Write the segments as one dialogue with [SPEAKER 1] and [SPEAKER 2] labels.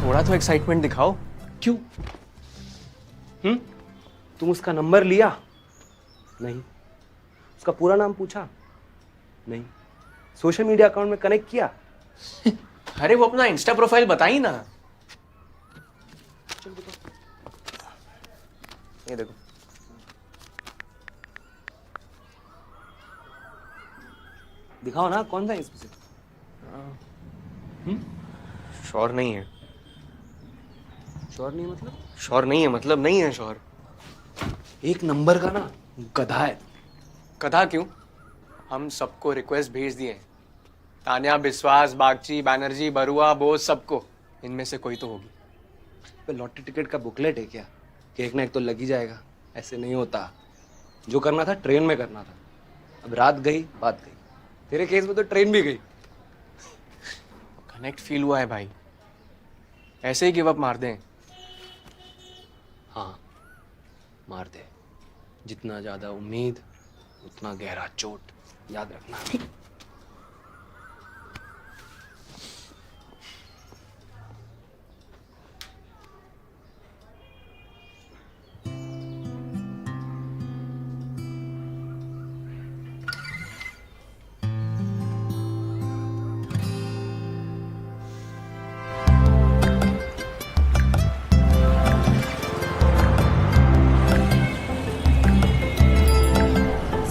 [SPEAKER 1] थोड़ा तो एक्साइटमेंट दिखाओ।
[SPEAKER 2] क्यों? तुम उसका नंबर लिया? नहीं। उसका पूरा नाम पूछा? नहीं। सोशल मीडिया अकाउंट में कनेक्ट किया?
[SPEAKER 1] अरे वो अपना इंस्टा प्रोफाइल बताई ना। ये देखो।
[SPEAKER 2] दिखाओ ना, कौन सा है इसमें से?
[SPEAKER 1] श्योर नहीं है।
[SPEAKER 2] श्योर नहीं मतलब?
[SPEAKER 1] श्योर नहीं है मतलब नहीं है श्योर।
[SPEAKER 2] एक नंबर का ना गधा है।
[SPEAKER 1] कथा क्यों? हम सबको रिक्वेस्ट भेज दिए हैं। तान्या, बिस्वास, बागची, बैनर्जी, बरुआ, बोस, सबको। इनमें से कोई तो होगी।
[SPEAKER 2] पे लॉटरी टिकट का बुकलेट है क्या कि एक ना एक तो लग ही जाएगा? ऐसे नहीं होता। जो करना था ट्रेन में करना था। अब रात गई बात गई। तेरे केस में तो ट्रेन भी गई।
[SPEAKER 1] कनेक्ट फील हुआ है भाई। ऐसे ही गिव अप मार दें?
[SPEAKER 2] हाँ, मार दे। जितना ज्यादा उम्मीद उतना गहरा चोट, याद रखना।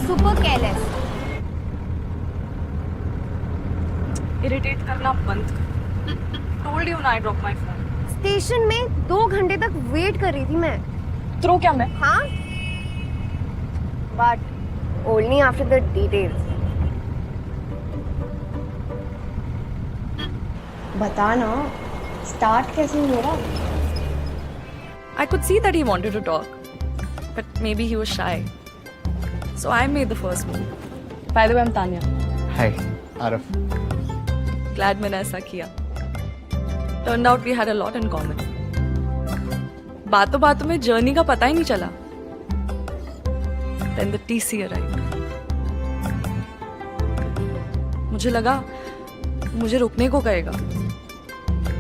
[SPEAKER 3] Super careless.
[SPEAKER 4] इरिटेट करना बंद कर। टोल्ड यू ना आई ड्रॉप माय फोन।
[SPEAKER 3] स्टेशन में 2 घंटे तक वेट कर रही थी मैं।
[SPEAKER 4] थ्रू क्या मैं?
[SPEAKER 3] हाँ, but only after the details. बता ना, स्टार्ट कैसे हुआ?
[SPEAKER 4] I could see that he wanted to talk, but maybe he was shy. So I made the first move. By the way, I'm Tanya.
[SPEAKER 1] Hi Arif.
[SPEAKER 4] Glad मैंने ऐसा किया. Turned out we had a lot in common. बातों बातों में journey का पता ही नहीं चला. Then the TC arrived. मुझे लगा मुझे रुकने को कहेगा,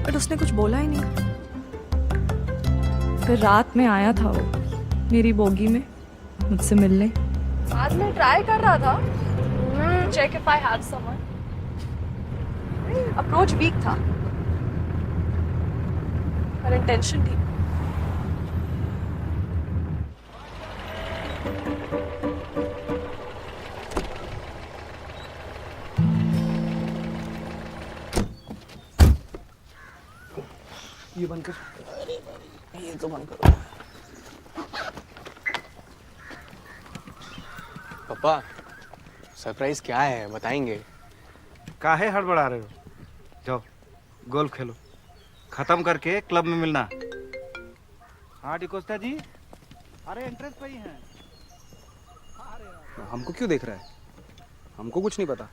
[SPEAKER 4] बट उसने कुछ बोला ही नहीं. फिर रात में आया था वो मेरी बोगी में मुझसे मिलने. बाद में ट्राई कर रहा था check if I have someone. Approach weak था पर इंटेंशन ठीक.
[SPEAKER 2] ये बंद कर। ये तो बंद करो।
[SPEAKER 1] पापा, सरप्राइज क्या है बताएंगे?
[SPEAKER 5] काहे हड़बड़ा रहे हो? जाओ गोल्फ खेलो, खत्म करके क्लब में मिलना. हाँ डिकोस्टा जी, अरे एंट्रेंस पे ही हैं.
[SPEAKER 2] हमको क्यों देख रहा है? हमको कुछ नहीं पता.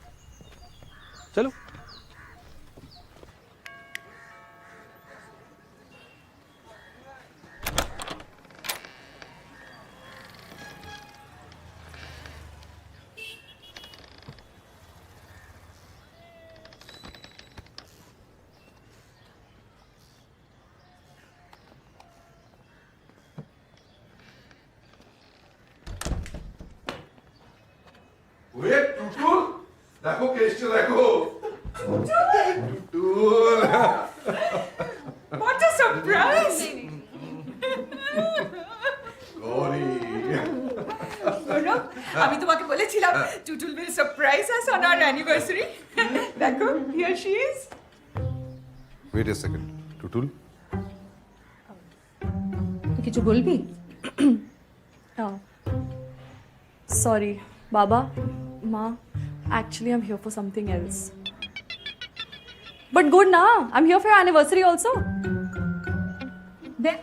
[SPEAKER 2] चलो.
[SPEAKER 6] ওরে টুটুল, দেখো কেসটা দেখো। Tutul,
[SPEAKER 4] What a surprise!
[SPEAKER 6] Gauri.
[SPEAKER 4] আমি তোমাকে বলেছিলাম Tutul will surprise us on our anniversary. দেখো, here she is.
[SPEAKER 6] Wait a second, Tutul.
[SPEAKER 4] তুই কিছু বলবি? Sorry, Baba, Ma. Actually, I'm here for something else. But good na, I'm here for your anniversary also.
[SPEAKER 7] দে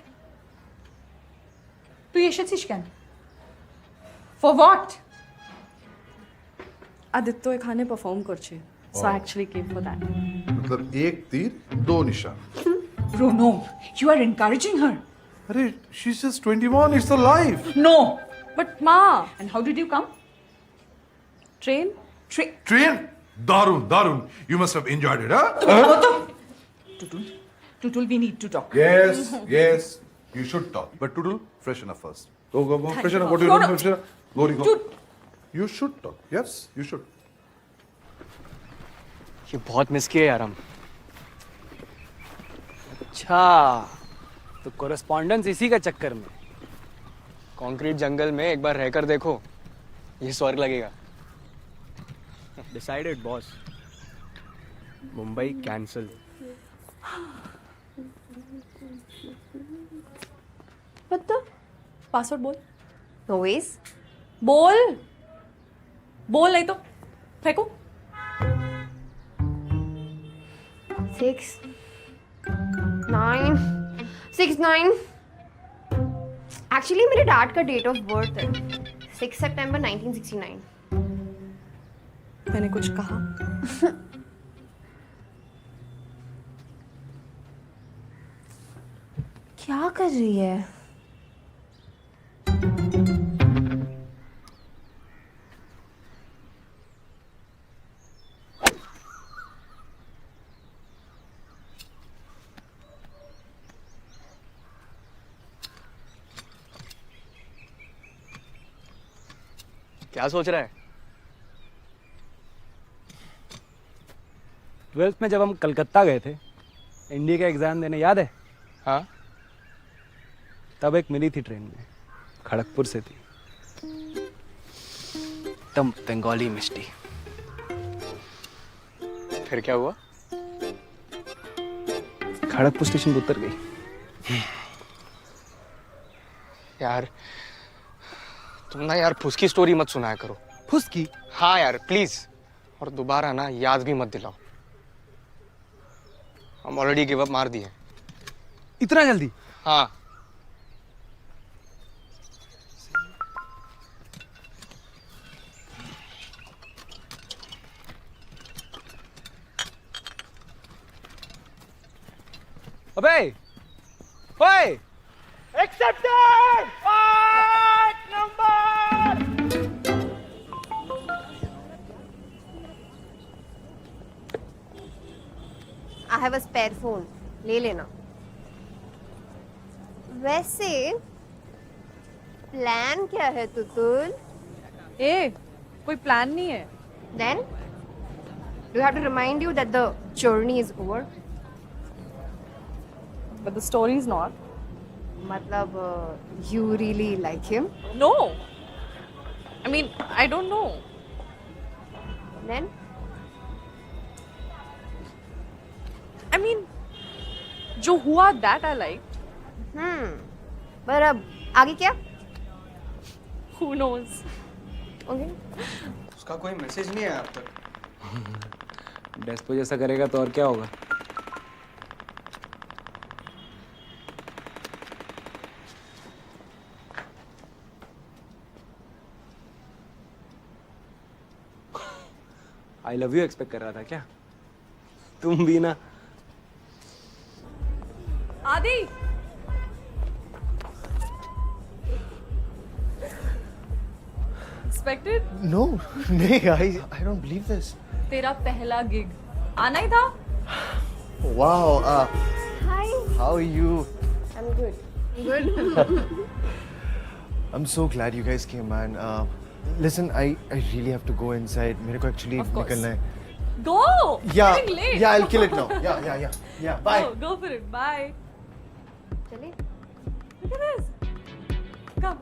[SPEAKER 7] তুই এসেছিস কেন? For what?
[SPEAKER 4] আদিত্য এখানে perform করছে, so I actually came for that.
[SPEAKER 6] मतलब एक तीर दो निशान।
[SPEAKER 7] Pranab, you are encouraging her.
[SPEAKER 6] अरे she's just 21, it's her life।
[SPEAKER 7] No.
[SPEAKER 4] But Ma,
[SPEAKER 7] and how did you come?
[SPEAKER 4] train?
[SPEAKER 6] Train? दारुण दारुण, you must have enjoyed it, huh?
[SPEAKER 7] তুমি ভাবো তো Tutul, Tutul, we need to talk.
[SPEAKER 6] Yes, yes, you should talk. But Tudul, freshen up first. Go, freshen up. What do you
[SPEAKER 7] No,
[SPEAKER 6] do?
[SPEAKER 7] no.
[SPEAKER 6] Freshen up. Gauri, go.
[SPEAKER 7] Tut-
[SPEAKER 6] You should talk. Yes, you should.
[SPEAKER 1] ये बहुत miss किए यार हम।
[SPEAKER 2] अच्छा, तो correspondence इसी का चक्कर में।
[SPEAKER 1] कंक्रीट जंगल में एक बार रहकर देखो, ये स्वर्ग लगेगा।
[SPEAKER 2] Decided boss.
[SPEAKER 1] मुंबई कैंसल।
[SPEAKER 4] मतलब पासवर्ड बोल।
[SPEAKER 3] No ways.
[SPEAKER 4] बोल बोल, नहीं तो फेंको।
[SPEAKER 3] 6 9 एक्चुअली मेरे डैड का डेट ऑफ बर्थ है 6 सितंबर 1969।
[SPEAKER 4] मैंने कुछ कहा?
[SPEAKER 3] क्या कर रही है?
[SPEAKER 1] क्या सोच रहा है?
[SPEAKER 2] 12th में जब हम कलकत्ता गए थे, इंडिया का एग्जाम देने, याद है?
[SPEAKER 1] हाँ,
[SPEAKER 2] तब एक मिली थी ट्रेन में, खड़गपुर से थी, एकदम बंगाली मिष्टी।
[SPEAKER 1] फिर क्या हुआ?
[SPEAKER 2] खड़गपुर स्टेशन पे उतर गई।
[SPEAKER 1] यार तुम ना यार फुसकी स्टोरी मत सुनाया करो।
[SPEAKER 2] फुसकी?
[SPEAKER 1] हाँ यार प्लीज, और दोबारा ना याद भी मत दिलाओ। हम ऑलरेडी गिव अप मार दिए।
[SPEAKER 2] इतना जल्दी?
[SPEAKER 1] हाँ,
[SPEAKER 2] अबे ओए,
[SPEAKER 3] I have a spare phone, ले लेना। वैसे प्लान क्या है तुतुल?
[SPEAKER 4] ए, कोई प्लान नहीं है।
[SPEAKER 3] Then do you have to remind you that the journey is over?
[SPEAKER 4] But the story is not.
[SPEAKER 3] मतलब you really like him?
[SPEAKER 4] No. I mean, I don't know.
[SPEAKER 3] Then
[SPEAKER 4] I mean, जो हुआ that I liked.
[SPEAKER 3] पर अब आगे क्या?
[SPEAKER 4] Who knows?
[SPEAKER 3] Okay.
[SPEAKER 1] उसका कोई message नहीं है अब तक।
[SPEAKER 2] डेस्पो जैसा करेगा तो और क्या होगा? आई लव यू एक्सपेक्ट कर रहा था क्या? तुम भी ना।
[SPEAKER 4] आदि, expected?
[SPEAKER 8] No, नहीं, I don't believe this.
[SPEAKER 4] तेरा पहला गिग आना ही था।
[SPEAKER 8] Wow,
[SPEAKER 3] Hi.
[SPEAKER 8] how are you?
[SPEAKER 3] I'm good. Good.
[SPEAKER 8] I'm so glad you guys came, man. Listen, I really have to go inside. मेरे को actually
[SPEAKER 4] Of course.
[SPEAKER 8] निकलना है.
[SPEAKER 4] Go.
[SPEAKER 8] Yeah,
[SPEAKER 4] Getting late.
[SPEAKER 8] yeah, I'll kill it now. Yeah. Bye.
[SPEAKER 4] Go for it. Bye.
[SPEAKER 3] चलिए.
[SPEAKER 4] Look at this. Come.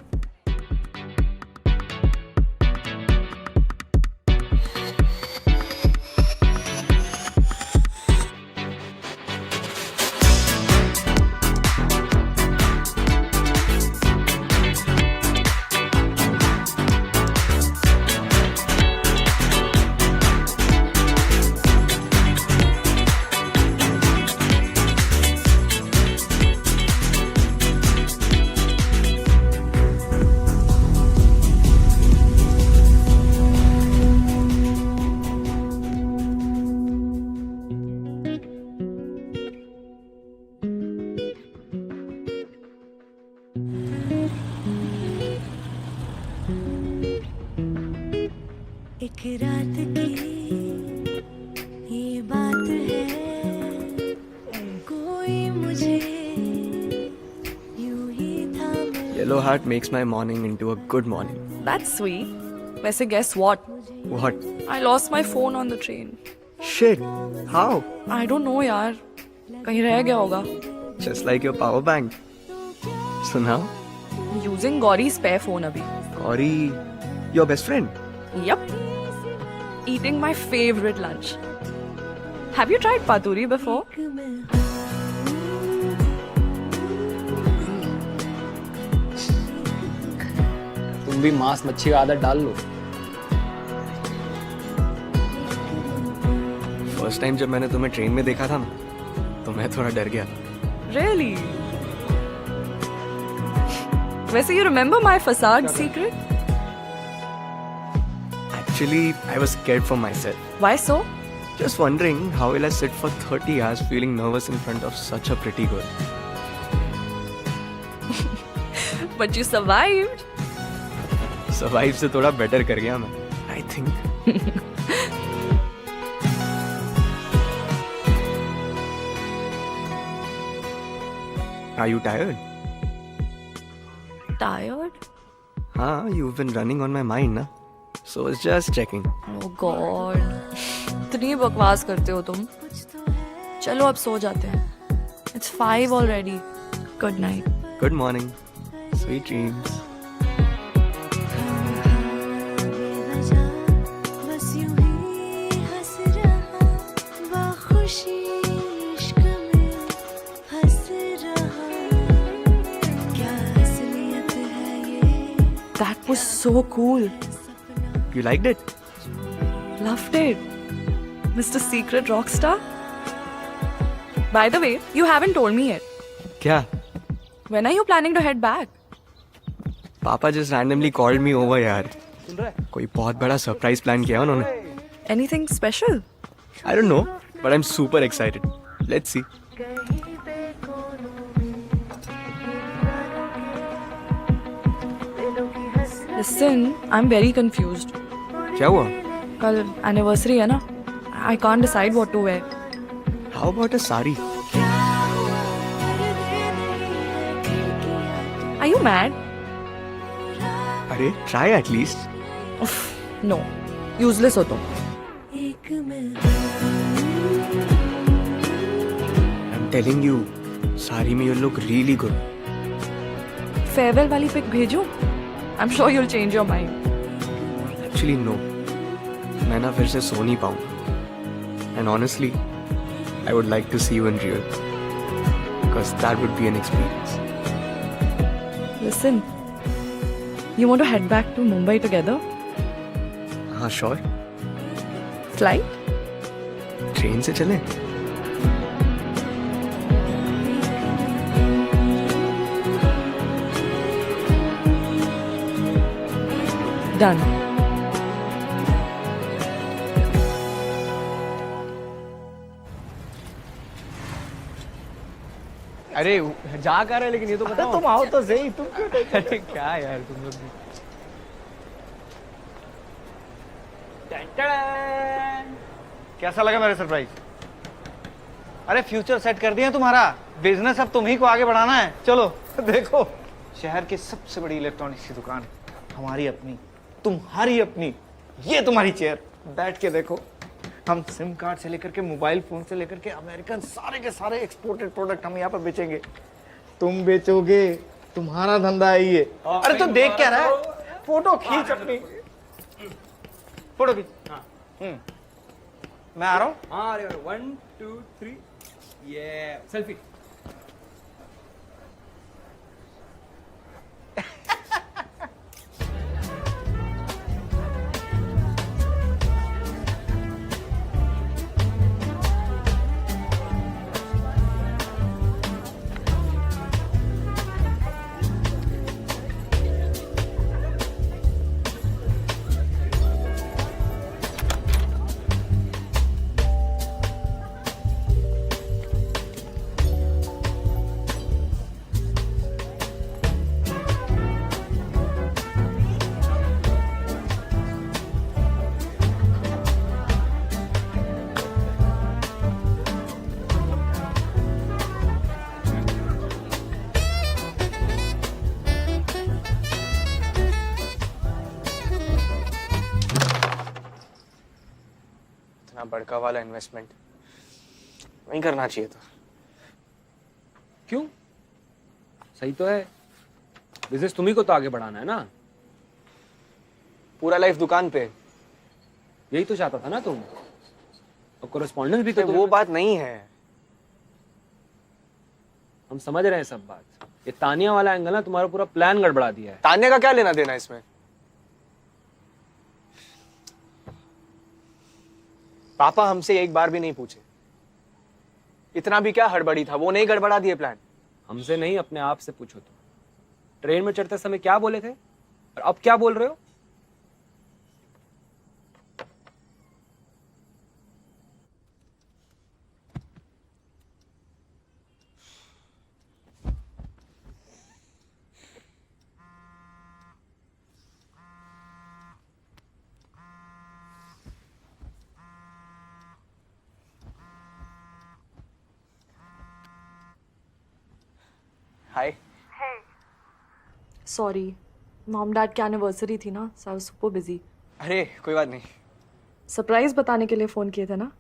[SPEAKER 1] Yellow heart makes my morning into a good morning.
[SPEAKER 4] That's sweet. वैसे guess what?
[SPEAKER 1] What?
[SPEAKER 4] I lost my phone on the train.
[SPEAKER 1] Shit. How?
[SPEAKER 4] I don't know यार. कहीं रह गया होगा.
[SPEAKER 1] Just like your power bank. So now,
[SPEAKER 4] Using Gauri's spare phone अभी.
[SPEAKER 1] Gauri, your best friend.
[SPEAKER 4] Yup. Eating my favorite lunch. Have you tried paturi before?
[SPEAKER 2] तुम भी मांस मच्छी का आदत डाल लो.
[SPEAKER 1] फर्स्ट टाइम जब मैंने तुम्हें ट्रेन में देखा था ना, तो मैं थोड़ा डर गया.
[SPEAKER 4] Really? वैसे you remember my facade secret?
[SPEAKER 1] Actually, I was scared for myself.
[SPEAKER 4] Why so?
[SPEAKER 1] Just wondering how will I sit for 30 hours feeling nervous in front of such a pretty girl.
[SPEAKER 4] But you survived.
[SPEAKER 1] Survive से थोड़ा better कर गया मैं. I think. Are you tired?
[SPEAKER 4] Tired?
[SPEAKER 1] हाँ, you've been running on my mind ना. So it's just checking.
[SPEAKER 4] Oh God. इतनी बकवास करते हो तुम. चलो अब सो जाते हैं. It's 5 already. Good night.
[SPEAKER 1] Good morning. Sweet dreams.
[SPEAKER 4] That was so cool.
[SPEAKER 1] You liked it?
[SPEAKER 4] Loved it. Mr. Secret Rockstar. By the way, you haven't told me yet.
[SPEAKER 1] क्या?
[SPEAKER 4] When are you planning to head back?
[SPEAKER 1] पापा just randomly called me over यार. कोई बहुत बड़ा surprise plan किया उन्होंने.
[SPEAKER 4] Anything special?
[SPEAKER 1] I don't know, but I'm super excited. Let's see.
[SPEAKER 4] Listen, I'm very confused.
[SPEAKER 1] क्या हुआ?
[SPEAKER 4] कल anniversary है ना? I can't decide what to wear.
[SPEAKER 1] How about a sari?
[SPEAKER 4] Are you mad?
[SPEAKER 1] अरे try at least.
[SPEAKER 4] Uff, no. Useless हो तुम.
[SPEAKER 1] I'm telling you, sari में you look really good.
[SPEAKER 4] Farewell वाली pic भेजूं? I'm sure you'll change your mind.
[SPEAKER 1] Actually no. मैं ना फिर से सो नहीं पाऊंगा. And honestly, I would like to see you in real. Because that would be an experience.
[SPEAKER 4] Listen, you want to head back to Mumbai together?
[SPEAKER 1] हाँ sure.
[SPEAKER 4] Flight?
[SPEAKER 1] Train से चलें?
[SPEAKER 4] Done.
[SPEAKER 2] अरे जा कर रहे लेकिन ये तो बताओ. तुम आओ तो सही. तुम क्यों? अरे क्या यार तुम लोग भी.
[SPEAKER 5] कैसा लगा मेरा सरप्राइज? अरे फ्यूचर सेट कर दिया तुम्हारा. बिजनेस अब तुम्ही को आगे बढ़ाना है. चलो देखो, शहर की सबसे बड़ी इलेक्ट्रॉनिक्स की दुकान हमारी अपनी, तुम्हारी अपनी. ये तुम्हारी चेयर, बैठ के देखो. हम सिम कार्ड से लेकर के मोबाइल फोन से लेकर के अमेरिकन सारे के सारे एक्सपोर्टेड प्रोडक्ट हम यहाँ पर बेचेंगे. तुम बेचोगे, तुम्हारा धंधा है ये. अरे तो देख क्या रहा है? फोटो खींच अपनी. फोटो खींच. मैं आ रहा हूँ.
[SPEAKER 2] हाँ अरे 1 2 3 ये सेल्फी.
[SPEAKER 1] बड़का वाला इन्वेस्टमेंट नहीं करना चाहिए था।
[SPEAKER 2] क्यों? सही तो है, बिजनेस तुम्ही को तो आगे बढ़ाना है ना।
[SPEAKER 1] पूरा लाइफ दुकान पे।
[SPEAKER 2] यही तो चाहता था ना तुम, और कोरेस्पॉन्डेंस भी तो
[SPEAKER 1] वो बात नहीं है।
[SPEAKER 2] हम समझ रहे हैं सब बात। ये तानिया वाला एंगल ना तुम्हारा पूरा प्लान गड़बड़ा दिया है।
[SPEAKER 1] तान्या का क्या लेना देना इसमें? पापा हमसे एक बार भी नहीं पूछे। इतना भी क्या हड़बड़ी था, वो नहीं गड़बड़ा दिए प्लान।
[SPEAKER 2] हमसे नहीं, अपने आप से पूछो तुम। ट्रेन में चढ़ते समय क्या बोले थे और अब क्या बोल रहे हो?
[SPEAKER 1] हाय।
[SPEAKER 4] Sorry, mom dad की एनिवर्सरी थी ना, so I was super busy.
[SPEAKER 1] अरे कोई बात नहीं।
[SPEAKER 4] सरप्राइज बताने के लिए फोन किए थे ना?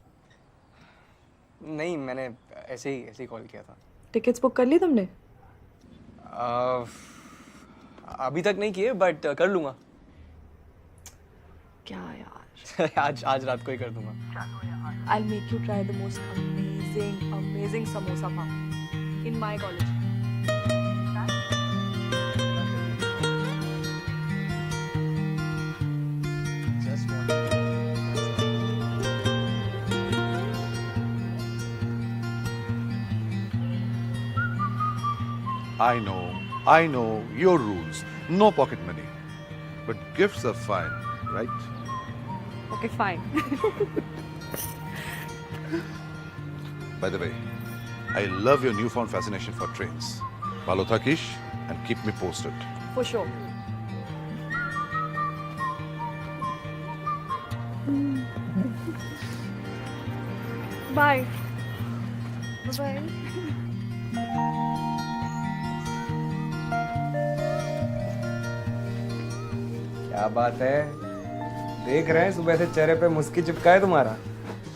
[SPEAKER 1] नहीं, मैंने ऐसे ही कॉल किया था।
[SPEAKER 4] टिकट्स बुक कर ली तुमने?
[SPEAKER 1] अभी तक नहीं किए, बट कर लूंगा।
[SPEAKER 4] क्या यार?
[SPEAKER 1] आज रात को ही कर दूंगा।
[SPEAKER 4] I'll make you try the most amazing samosa farm in my college.
[SPEAKER 6] I know your rules. No pocket money. But gifts are fine, right?
[SPEAKER 4] Okay, fine.
[SPEAKER 6] By the way, I love your newfound fascination for trains. Follow Thakish and keep me posted.
[SPEAKER 4] For sure. Bye.
[SPEAKER 3] Bye-bye.
[SPEAKER 2] क्या बात है, देख रहे हैं सुबह से चेहरे पे मुस्की चिपका है तुम्हारा।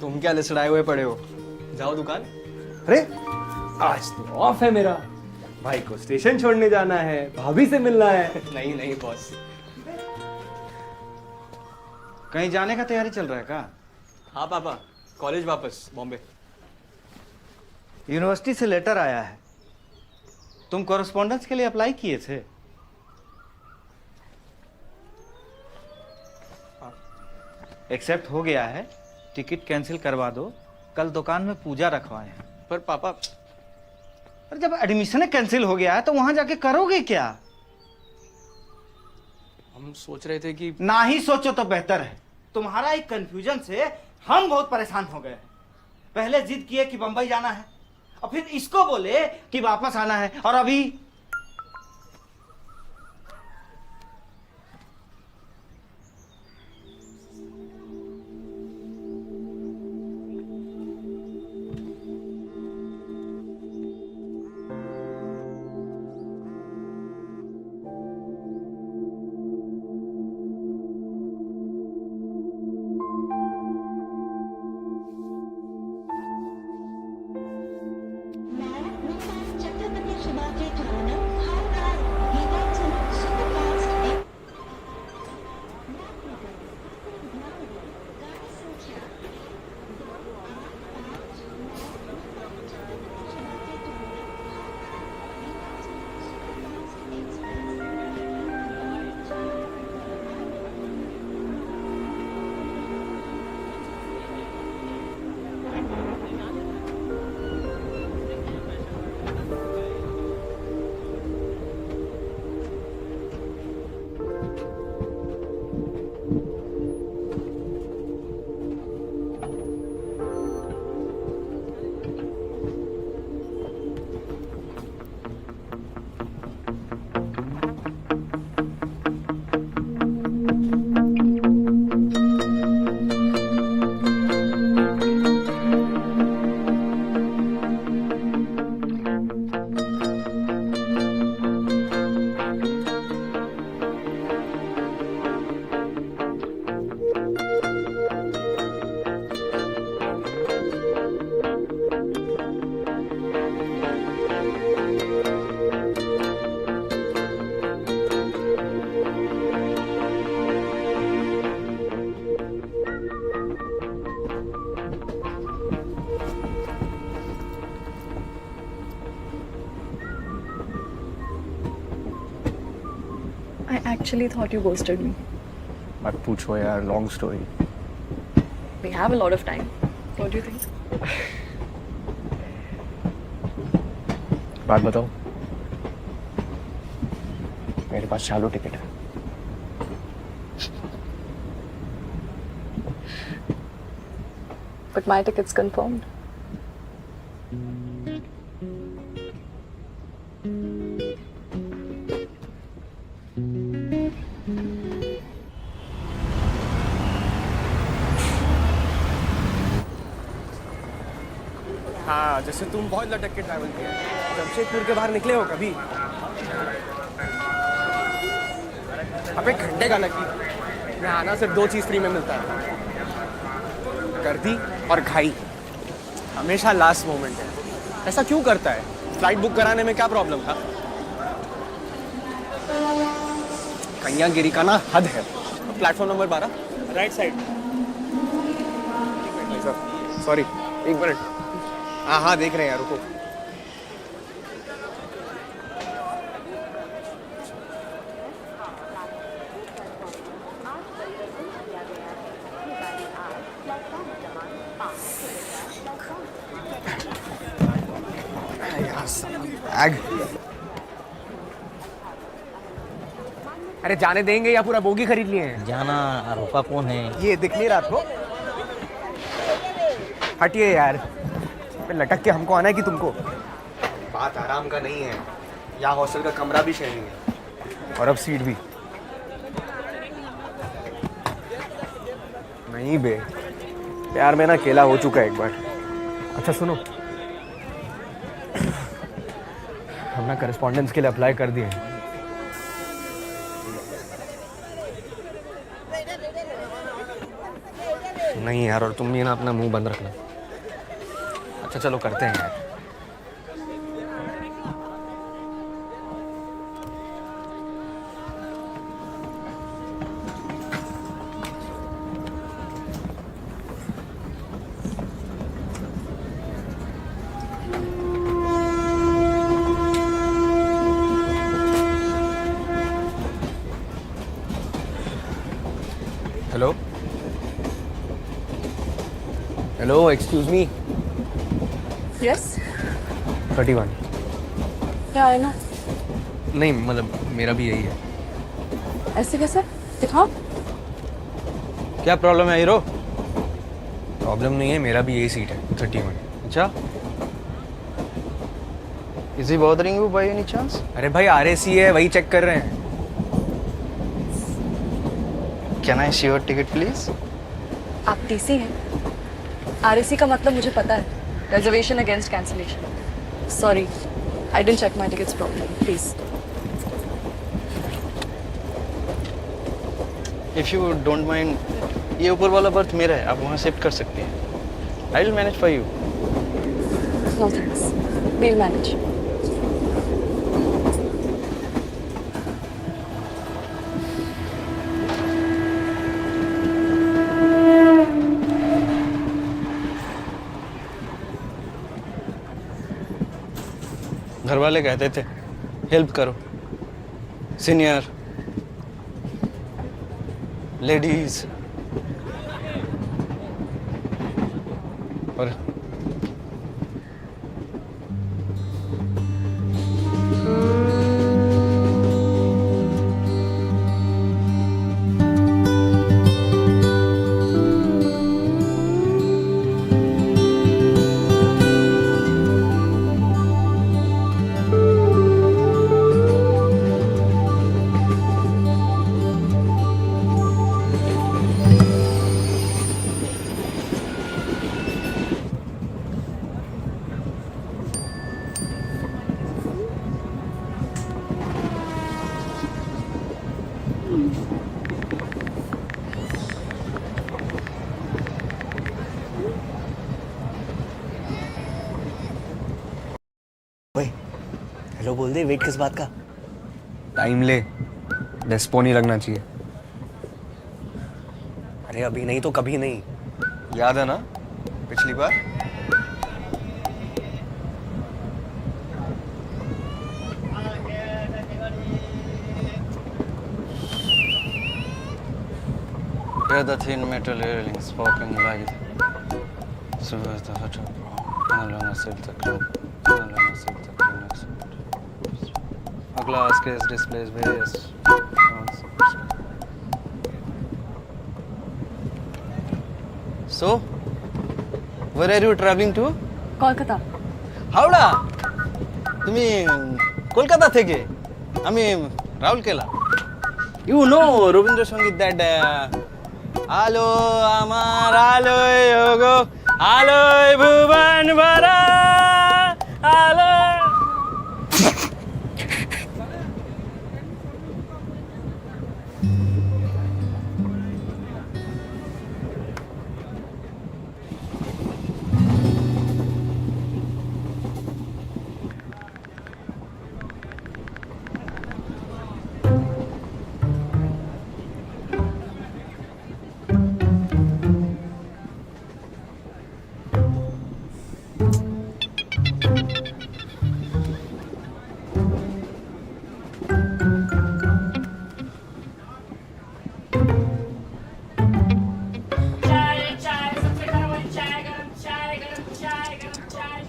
[SPEAKER 1] तुम क्या लिसड़ाए हुए पड़े हो? जाओ दुकान।
[SPEAKER 2] अरे आज तो ऑफ है मेरा, भाई को स्टेशन छोड़ने जाना है, भाभी से मिलना है।
[SPEAKER 1] नहीं बॉस।
[SPEAKER 5] कहीं जाने का तैयारी चल रहा है क्या?
[SPEAKER 8] हाँ पापा, कॉलेज वापस बॉम्बे।
[SPEAKER 5] यूनिवर्सिटी से लेटर आया है, तुम कॉरेस्पॉन्डेंस के लिए अप्लाई किए थे? एक्सेप्ट हो गया है, टिकट कैंसिल करवा दो, कल दुकान में पूजा रखवाए हैं।
[SPEAKER 8] पर पापा,
[SPEAKER 5] और जब एडमिशन कैंसिल हो गया है तो वहां जाके करोगे क्या?
[SPEAKER 8] हम सोच रहे थे कि
[SPEAKER 5] ना ही सोचो तो बेहतर है। तुम्हारा एक कंफ्यूजन से हम बहुत परेशान हो गए। पहले जिद किए कि बंबई जाना है, और फिर इसको बोले कि वापस आना है, और अभी
[SPEAKER 4] I actually thought you ghosted me.
[SPEAKER 1] मत पूछो यार, long story.
[SPEAKER 4] We have a lot of time. What do you think?
[SPEAKER 1] बात बताओ. मेरे पास चालू टिकट है.
[SPEAKER 4] But my ticket's confirmed.
[SPEAKER 1] हाँ, जैसे तुम बहुत लटक के ट्रैवल किया है. जमशेदपुर के बाहर निकले हो कभी? अबे घंटे का लगी. यहाँ आना सिर्फ 2 चीज फ्री में मिलता है. गर्दी और घाई. हमेशा लास्ट मोमेंट है. ऐसा क्यों करता है? फ्लाइट बुक कराने में क्या प्रॉब्लम था? कन्यागिरी का ना हद है. Platform number 12 right side. Sorry, 1 minute. हाँ देख रहे हैं यार, रुको. बैग. अरे जाने देंगे या पूरा बोगी खरीद लिए हैं?
[SPEAKER 9] जाना. रोका कौन है?
[SPEAKER 1] ये दिख नहीं रहा आपको? हटिए यार. लटक के हमको आना है कि तुमको? बात आराम का नहीं है. यहाँ हॉस्टल का कमरा भी शेयरिंग है और अब सीट भी. नहीं बे, प्यार में ना अकेला हो चुका है एक बार. अच्छा सुनो, हम ना करस्पॉन्डेंस के लिए अप्लाई कर दिए. नहीं यार, और तुम भी ना अपना मुंह बंद रखना. अच्छा चलो करते हैं यार. Hello hello, excuse me.
[SPEAKER 4] Yes?
[SPEAKER 1] 31.
[SPEAKER 4] Yeah, I know.
[SPEAKER 1] नहीं मतलब मेरा भी यही है.
[SPEAKER 4] ऐसे कैसे? दिखाओ.
[SPEAKER 5] क्या प्रॉब्लम है हीरो?
[SPEAKER 1] प्रॉब्लम नहीं है, मेरा भी यही सीट है 31.
[SPEAKER 5] अच्छा. Is he bothering you by any chance?
[SPEAKER 1] अरे भाई RAC है, वही चेक कर रहे हैं.
[SPEAKER 5] Can I see your ticket please?
[SPEAKER 4] आप TC हैं? RAC का मतलब मुझे पता है. Reservation against cancellation. Sorry, I didn't check my tickets properly. Please.
[SPEAKER 5] If you don't mind, ये ऊपर वाला बर्थ मेरा है. आप वहाँ शिफ्ट कर सकते हैं. I will manage for you.
[SPEAKER 4] No thanks. We'll manage.
[SPEAKER 5] घर वाले कहते थे हेल्प करो. सीनियर लेडीज और
[SPEAKER 1] हेलो बोल दे. वेट किस बात का? टाइम ले. डेस्पो नहीं लगना चाहिए. अरे अभी नहीं तो कभी नहीं. याद है ना पिछली बार?
[SPEAKER 5] Hear the thin metal railings poking like silver the hut of Alana said the club. Alana said the clinics. A glass case displays various sounds. So, where are you traveling to?
[SPEAKER 4] Kolkata.
[SPEAKER 5] Howrah. তুমি কলকাতা থেকে? আমি Rourkela. You know Rabindrasangeet that আলো আমার আলোয় ওগো আলোয় ভুবন ভরা আলো।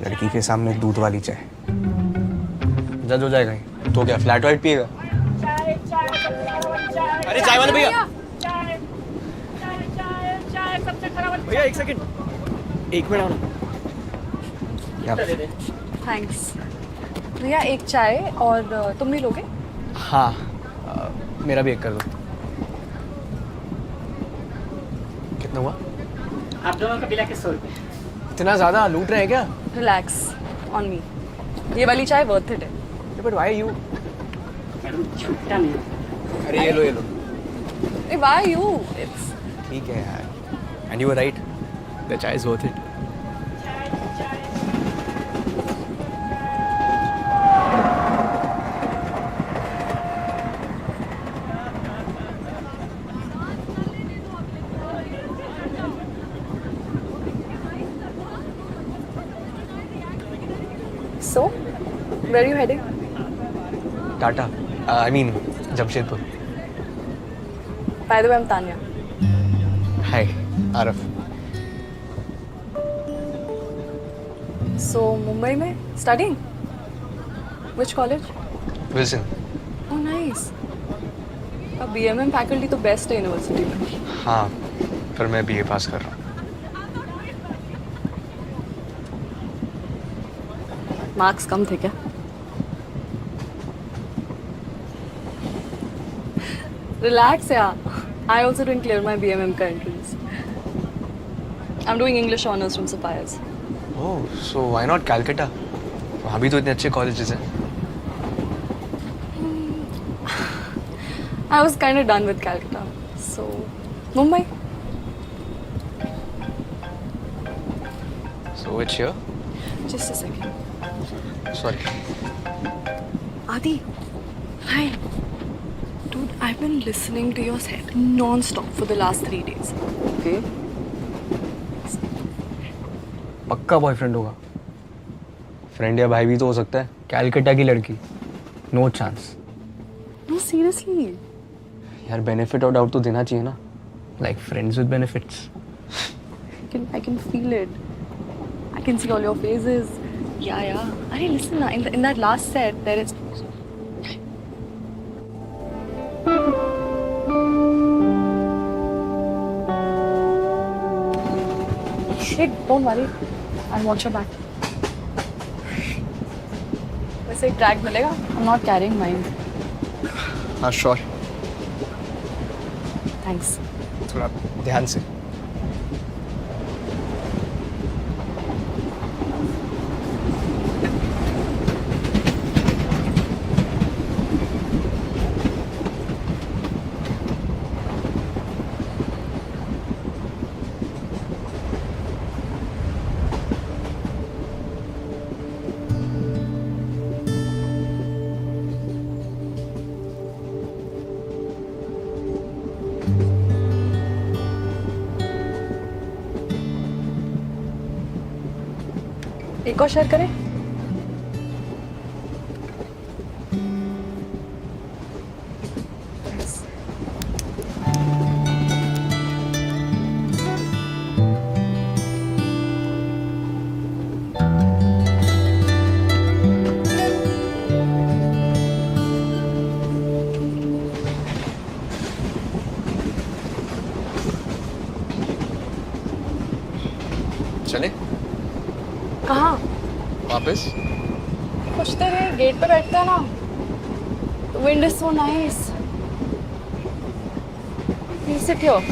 [SPEAKER 1] लड़की के सामने दूध वाली चाय जज हो जाएगा ही। तो क्या फ्लैट वाइट पिएगा? अरे चाय वाले भैया, भैया एक सेकंड, एक मिनट आओ ना।
[SPEAKER 4] थैंक्स। भैया एक चाय और तुम भी लोगे?
[SPEAKER 1] हाँ, मेरा भी एक कर दो। कितना हुआ?
[SPEAKER 9] आप दोनों का मिला के 100 रुपये।
[SPEAKER 1] इतना ज्यादा लूट रहे हैं क्या?
[SPEAKER 4] Relax on me. ये वाली चाय वर्थ इट है।
[SPEAKER 1] But why you?
[SPEAKER 9] मैडम छुट्टा नहीं।
[SPEAKER 1] अरे ये लो ये लो।
[SPEAKER 4] Why you? इट्स
[SPEAKER 1] ठीक है यार, and you were right, the chai is worth it.
[SPEAKER 4] So, where are you heading?
[SPEAKER 1] Tata, I mean Jamshedpur.
[SPEAKER 4] By the way, I'm Tanya.
[SPEAKER 1] Hi Aaraf.
[SPEAKER 4] So, Mumbai में studying? Which college?
[SPEAKER 1] Wilson.
[SPEAKER 4] Oh, nice. अब BMM faculty तो best है university में।
[SPEAKER 1] हाँ, पर मैं BA पास कर रहा हूँ।
[SPEAKER 4] मार्क्स कम थे क्या? Relax यार. I also didn't clear my BMM का entrance. I'm doing English honors from Sapphires.
[SPEAKER 1] Oh, so why not Calcutta? वहाँ भी तो इतने अच्छे कॉलेजेस हैं।
[SPEAKER 4] I was kind of done with Calcutta. So, Mumbai.
[SPEAKER 1] So it's here?
[SPEAKER 4] Just a second.
[SPEAKER 1] Sorry.
[SPEAKER 4] Adi, hi. Dude, I've been listening to your set non-stop for the last 3 days. Okay?
[SPEAKER 1] पक्का boyfriend होगा। Friend या भाई भी तो हो सकता है। कैलकाटा की लड़की, नो चांस।
[SPEAKER 4] No, seriously.
[SPEAKER 1] यार बेनिफिट ऑफ डाउट तो देना चाहिए ना, like friends with benefits.
[SPEAKER 4] I can feel it. I can see all your faces. Yeah. Hey, listen, na, in that last set, there is. Shit, don't worry. I'll watch your back. वैसे एक drag मिलेगा? I'm not carrying mine.
[SPEAKER 1] हाँ sure,
[SPEAKER 4] Thanks.
[SPEAKER 1] थोड़ा ध्यान से।
[SPEAKER 4] एक और share करें? कहाँ?
[SPEAKER 1] वापस?
[SPEAKER 4] कुछ देर ये गेट पे बैठते हैं ना. Wind is so nice. Please sit here.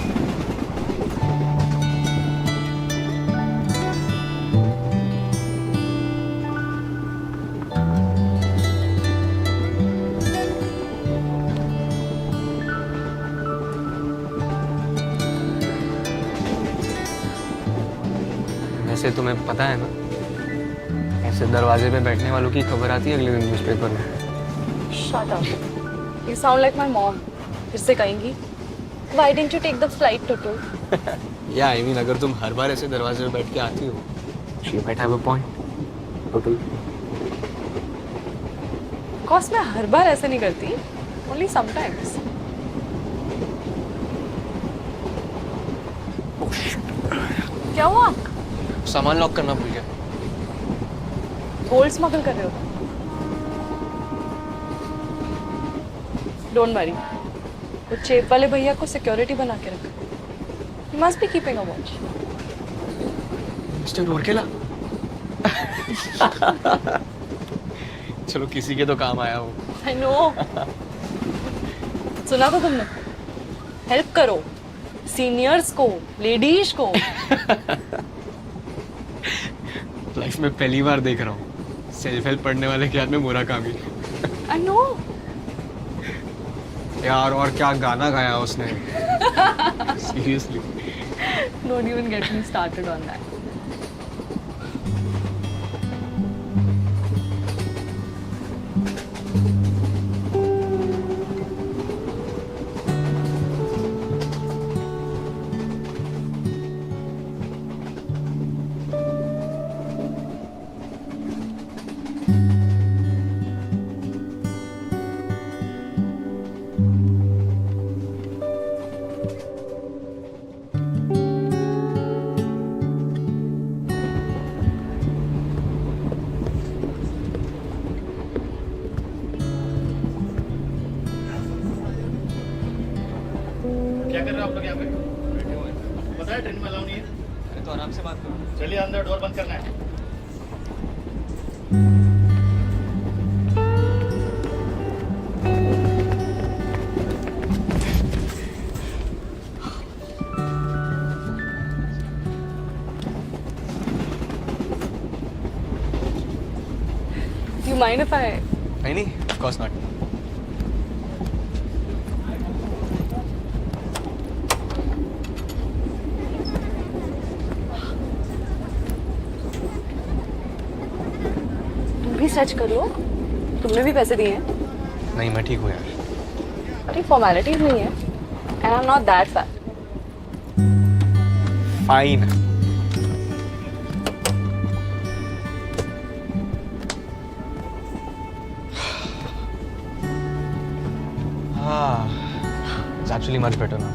[SPEAKER 2] वैसे तुम्हें पता है ना, ऐसे दरवाजे पे बैठने वालों की खबर आती है अगले दिन न्यूज़पेपर में.
[SPEAKER 4] Shut up. You sound like my mom. फिर से कहेंगी. Why didn't you take the flight to two?
[SPEAKER 2] या आई मीन अगर तुम हर बार ऐसे दरवाजे पे बैठ के आती हो, she might have a point. Total.
[SPEAKER 4] Of course मैं हर बार ऐसे नहीं करती. Only sometimes. क्या हुआ?
[SPEAKER 2] सामान लॉक करना भूल गया.
[SPEAKER 4] गोल्ड स्मगल कर रहे हो? Don't worry. वो चेप वाले भैया को सिक्योरिटी बना के रखा. You must be keeping a watch.
[SPEAKER 2] Mister Rourkela. चलो किसी के तो काम आया वो.
[SPEAKER 4] I know. सुना तो तुमने? हेल्प करो. सीनियर्स को, लेडीज को.
[SPEAKER 2] लाइफ में पहली बार देख रहा हूँ सेल्फ हेल्प पढ़ने वाले के हाथ में मुराकामी.
[SPEAKER 4] I know.
[SPEAKER 2] यार और क्या गाना गाया उसने. Seriously.
[SPEAKER 4] Don't even get me started on that.
[SPEAKER 5] क्या कर रहे हो आप लोग यहाँ पे? पता है ट्रेन में अलाउ नहीं है.
[SPEAKER 2] अरे तो आराम से बात करो.
[SPEAKER 5] चलिए अंदर डोर बंद करना है.
[SPEAKER 4] You mind if I?
[SPEAKER 2] नहीं, of course not.
[SPEAKER 4] तुम भी सच कर लो. तुमने भी पैसे दिए हैं.
[SPEAKER 2] नहीं मैं ठीक हूँ यार.
[SPEAKER 4] अरे फॉर्मेलिटीज नहीं है. And I'm not that fat.
[SPEAKER 2] Fine. It's actually much better now.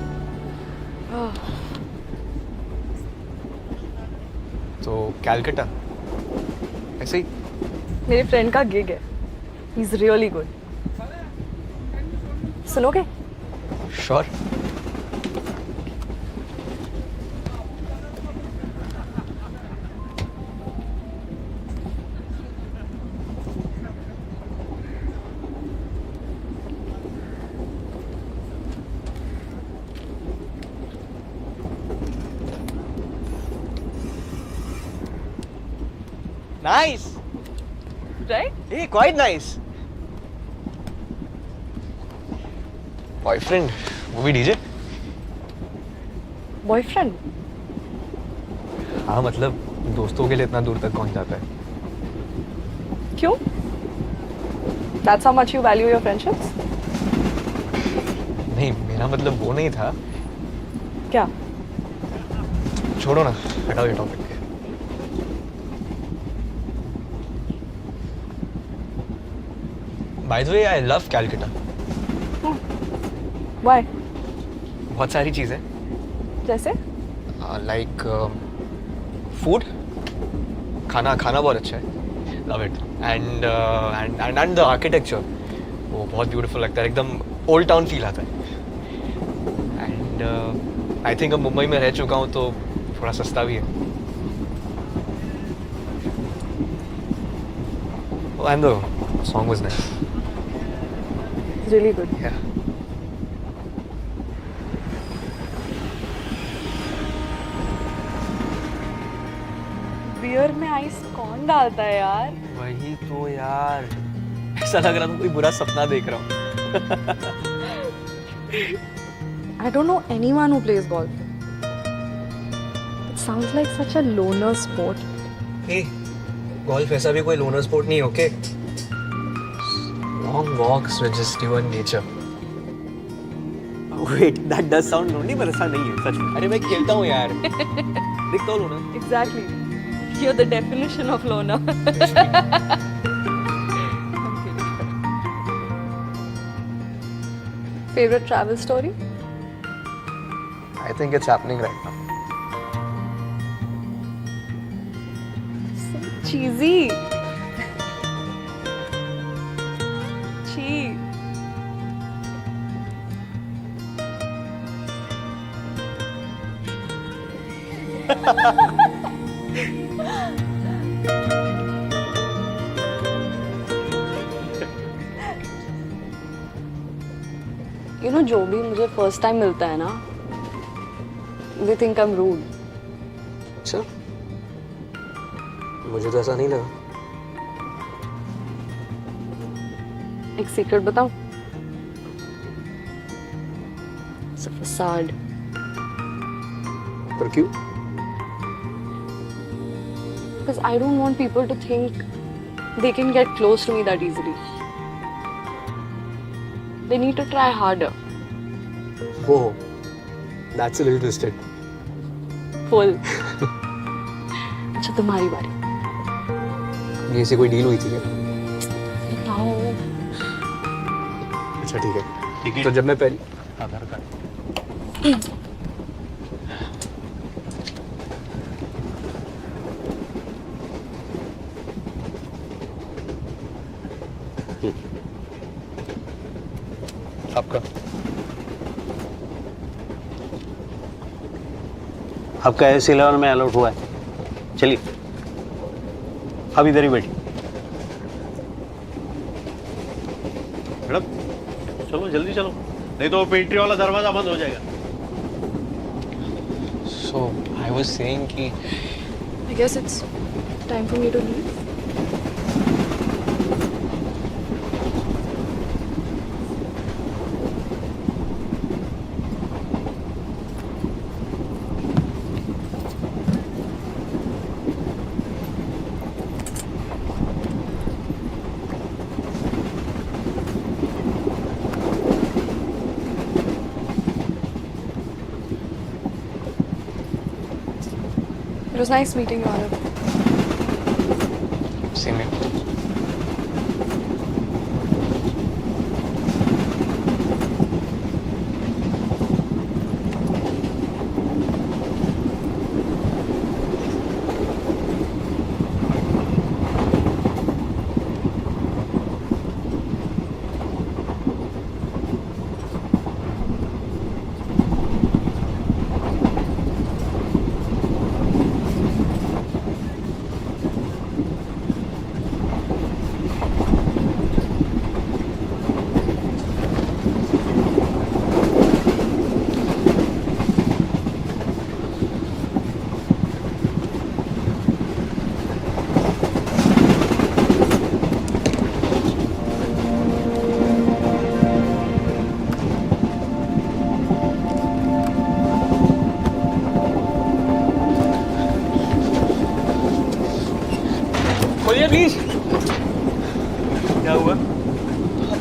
[SPEAKER 2] तो कैलकटा ऐसे ही.
[SPEAKER 4] मेरे फ्रेंड का गिग है. He's really good. सुनोगे?
[SPEAKER 2] Sure.
[SPEAKER 1] Nice.
[SPEAKER 4] Right?
[SPEAKER 1] Hey, quite nice.
[SPEAKER 2] Boyfriend वो भी डीजे.
[SPEAKER 4] Boyfriend?
[SPEAKER 2] हाँ मतलब दोस्तों के लिए इतना दूर तक कौन जाता है.
[SPEAKER 4] क्यों? That's how much you value your friendships?
[SPEAKER 2] नहीं मेरा मतलब वो नहीं था.
[SPEAKER 4] क्या?
[SPEAKER 2] छोड़ो ना, हटाओ ये topic. By the way, I love Calcutta.
[SPEAKER 4] Why?
[SPEAKER 2] बहुत सारी चीज़ें.
[SPEAKER 4] जैसे?
[SPEAKER 2] Like food. खाना बहुत अच्छा है. Love it. And the architecture. वो बहुत beautiful लगता है. एकदम old town feel आता है. And I think अब मुंबई में रह चुका हूँ तो थोड़ा सस्ता भी है. Oh, and the song was nice.
[SPEAKER 4] It's really good.
[SPEAKER 2] Yeah.
[SPEAKER 4] Beer में आइस कौन डालता है यार?
[SPEAKER 2] वही तो यार, ऐसा लग रहा था कोई बुरा सपना देख रहा हूँ.
[SPEAKER 4] I don't know anyone who plays golf. It sounds like such a loner sport.
[SPEAKER 2] Hey, golf ऐसा भी कोई loner sport नहीं, okay? Long walks with just you and nature. Wait, that does sound lonely, but ऐसा नहीं है सच में. अरे मैं खेलता हूँ यार. दिखता हूँ loner.
[SPEAKER 4] Exactly. You're the definition of loner. Favorite travel story?
[SPEAKER 2] I think it's happening right now.
[SPEAKER 4] So cheesy. Chee. You know, जो भी मुझे first time मिलता है ना, they think I'm rude.
[SPEAKER 2] अच्छा, मुझे तो ऐसा नहीं लगा.
[SPEAKER 4] एक secret बताऊं? It's a facade.
[SPEAKER 2] पर क्यों?
[SPEAKER 4] Because I don't want people to think they can get close to me that easily. They need to try harder.
[SPEAKER 2] Whoa, that's a little twisted.
[SPEAKER 4] Full. अच्छा तुम्हारी बारी.
[SPEAKER 2] ये से कोई डील हुई थी क्या?
[SPEAKER 4] बताओ.
[SPEAKER 2] अच्छा ठीक है. तो जब मैं पहली
[SPEAKER 5] आधार कार्ड.
[SPEAKER 2] आपका
[SPEAKER 10] आपका S11 में अलॉट हुआ है. चलिए अब इधर ही बैठिए.
[SPEAKER 6] मैडम चलो जल्दी चलो, नहीं तो पेंट्री वाला दरवाजा बंद हो जाएगा.
[SPEAKER 2] So I was saying कि
[SPEAKER 4] I guess it's time for me to leave. It was nice meeting you, Arav.
[SPEAKER 2] same here. खोलिए प्लीज.
[SPEAKER 5] क्या हुआ?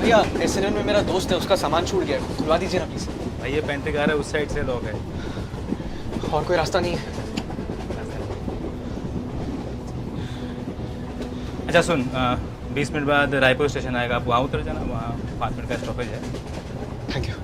[SPEAKER 2] भैया S11 में मेरा दोस्त है, उसका सामान छूट गया है. खुलवा दीजिए ना प्लीज.
[SPEAKER 5] भाई ये 35 है, उस साइड से लोग है.
[SPEAKER 2] और कोई रास्ता नहीं है?
[SPEAKER 5] अच्छा सुन, 20 मिनट बाद रायपुर स्टेशन आएगा, आप वहाँ उतर जाना. वहाँ 5 मिनट का स्टॉपेज है.
[SPEAKER 2] Thank you.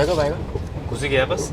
[SPEAKER 2] दादा कब आएगा?
[SPEAKER 11] घुस ही गया बस।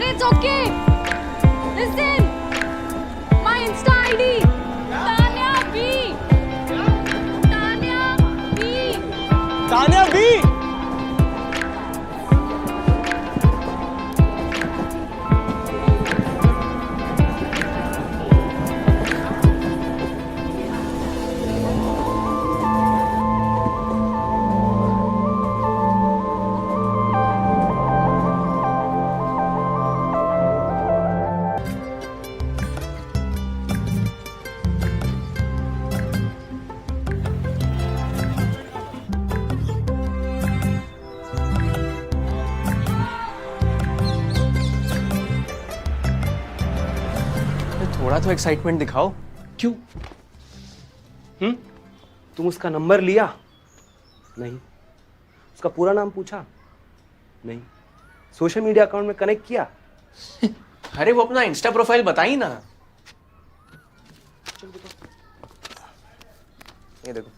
[SPEAKER 4] It's okay. Listen. My Insta ID. Tanya B. Tanya B.
[SPEAKER 1] Tanya B. थोड़ा तो एक्साइटमेंट दिखाओ।
[SPEAKER 11] क्यों? तुम उसका नंबर लिया? नहीं। उसका पूरा नाम पूछा? नहीं। सोशल मीडिया अकाउंट में कनेक्ट किया?
[SPEAKER 1] अरे वो अपना इंस्टा प्रोफाइल बताई ना। ये देखो।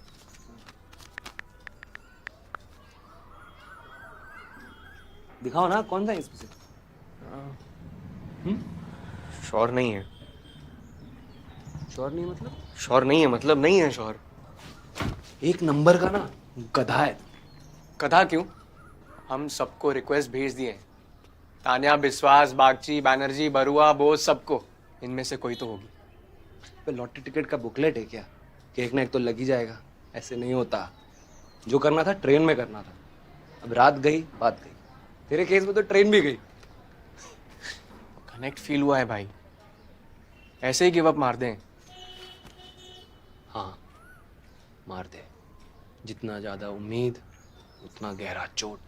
[SPEAKER 11] दिखाओ ना, कौन सा है इसमें से?
[SPEAKER 1] श्योर नहीं है।
[SPEAKER 11] श्योर नहीं मतलब?
[SPEAKER 1] श्योर नहीं है मतलब नहीं है श्योर।
[SPEAKER 11] एक नंबर का ना गधा है।
[SPEAKER 1] गधा क्यों? हम सबको रिक्वेस्ट भेज दिए। तान्या, बिस्वास, बागची, बैनर्जी, बरुआ, बोस, सबको। इनमें से कोई तो होगी।
[SPEAKER 11] पे लॉटरी टिकट का बुकलेट है क्या कि एक ना एक तो लग ही जाएगा? ऐसे नहीं होता। जो करना था ट्रेन में करना था। अब रात गई बात गई। तेरे केस में तो ट्रेन भी गई।
[SPEAKER 1] कनेक्ट फील हुआ है भाई। ऐसे ही गिव अप मार दें?
[SPEAKER 11] हाँ, मार दे। जितना ज्यादा उम्मीद उतना गहरा चोट,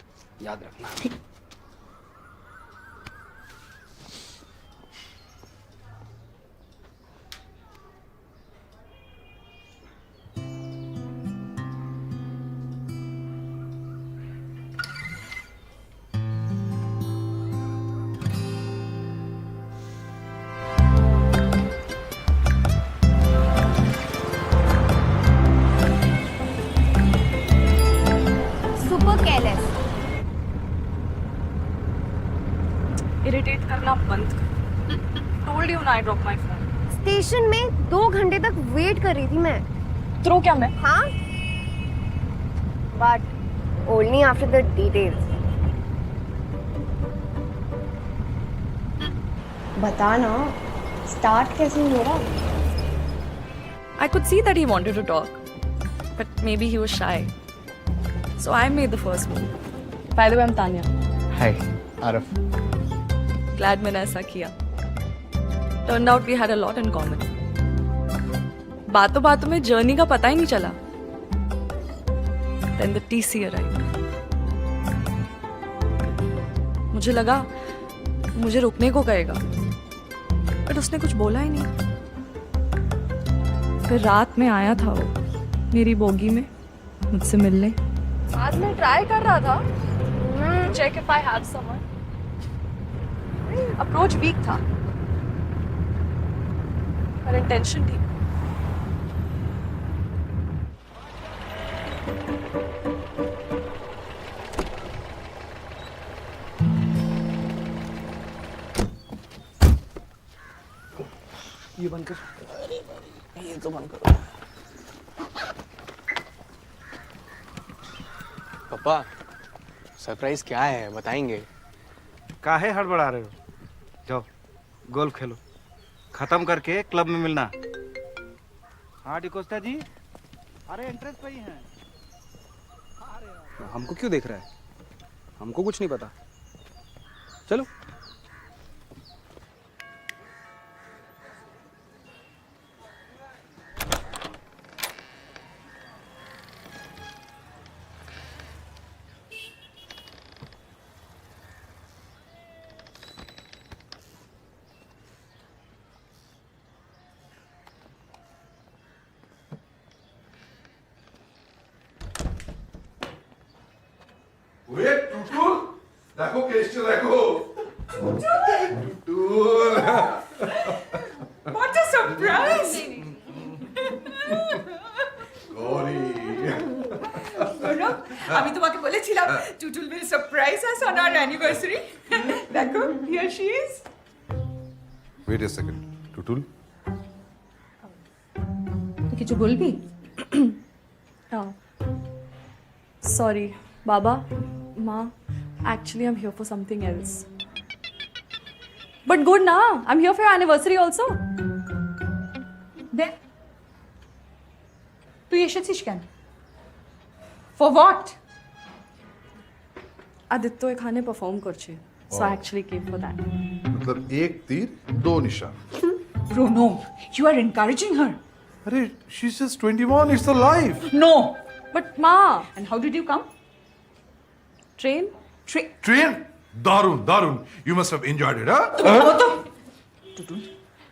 [SPEAKER 11] याद रखना।
[SPEAKER 3] Super careless.
[SPEAKER 4] इरिटेट करना बंद कर। टोल्ड यू ना आई ड्रॉप माय फोन।
[SPEAKER 3] स्टेशन में 2 घंटे तक वेट कर रही थी मैं।
[SPEAKER 4] थ्रो क्या मैं?
[SPEAKER 3] हाँ, but only after the details. बता ना, स्टार्ट कैसे हो रहा?
[SPEAKER 4] I could see that he wanted to talk, but maybe he was shy. So I made the first move. By the way, I'm Tanya.
[SPEAKER 1] Hi Arif.
[SPEAKER 4] Glad मैंने ऐसा किया. Turned out we had a lot in common. बातों बातों में journey का पता ही नहीं चला. Then the TC arrived. मुझे लगा मुझे रुकने को कहेगा, but उसने कुछ बोला ही नहीं. फिर रात में आया था वो मेरी बोगी में मुझसे मिलने. बाद में ट्राई कर रहा था check if I have someone. Approach weak था पर इंटेंशन थी.
[SPEAKER 2] ये बंद कर। ये तो बंद करो। पापा सरप्राइज क्या है बताएंगे?
[SPEAKER 5] काहे हड़बड़ा रहे हो? जाओ गोल्फ खेलो, खत्म करके क्लब में मिलना। हाँ डिकोस्टा जी, अरे एंट्रेंस पे ही हैं।
[SPEAKER 11] हमको क्यों देख रहा है? हमको कुछ नहीं पता। चलो।
[SPEAKER 6] ওয়ে টুটুল, দেখো কে এসছে দেখো। Tutul.
[SPEAKER 7] What a surprise!
[SPEAKER 6] Gauri.
[SPEAKER 7] Ronak, আমি তোমাকে বলেছিলাম Tutul will surprise us on our anniversary. দেখো, here she is.
[SPEAKER 6] Wait a second, Tutul.
[SPEAKER 7] তুই কিছু বলবি?
[SPEAKER 4] Oh. Sorry, Baba, Ma. Actually, I'm here for something else. But good na. I'm here for your anniversary also.
[SPEAKER 7] দেখ তুই এসেছিস কেন? For what?
[SPEAKER 4] Aditya এখানে perform করছে. So I actually came for that.
[SPEAKER 6] मतलब एक तीर दो निशान।
[SPEAKER 7] Pranam, you are encouraging her.
[SPEAKER 6] अरे she's just 21, it's the life।
[SPEAKER 7] No.
[SPEAKER 4] But Ma,
[SPEAKER 7] And how did you come?
[SPEAKER 4] train?
[SPEAKER 6] Train दारुण दारुण, you must have enjoyed it, huh?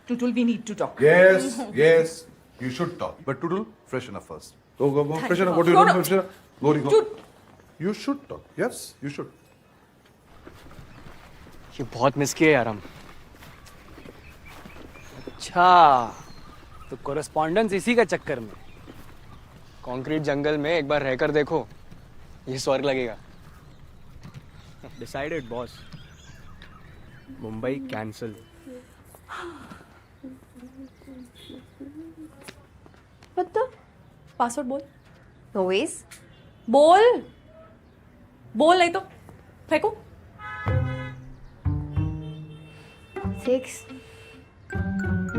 [SPEAKER 7] Tutul, we need to talk.
[SPEAKER 6] Yes, yes, you should talk. But Tudul, freshen up first. Go, freshen up. What do you
[SPEAKER 7] No,
[SPEAKER 6] do?
[SPEAKER 7] no.
[SPEAKER 6] Freshen up. Go, go.
[SPEAKER 7] Tut-
[SPEAKER 6] You should talk. Yes, you should.
[SPEAKER 2] ये बहुत miss किए यार हम।
[SPEAKER 11] अच्छा, तो correspondence इसी का चक्कर में।
[SPEAKER 2] कंक्रीट जंगल में एक बार रहकर देखो, ये स्वर्ग लगेगा।
[SPEAKER 11] Decided boss. मुंबई कैंसल।
[SPEAKER 4] मतलब पासवर्ड बोल.
[SPEAKER 3] No ways.
[SPEAKER 4] बोल. बोल नहीं तो फेंको.
[SPEAKER 3] 6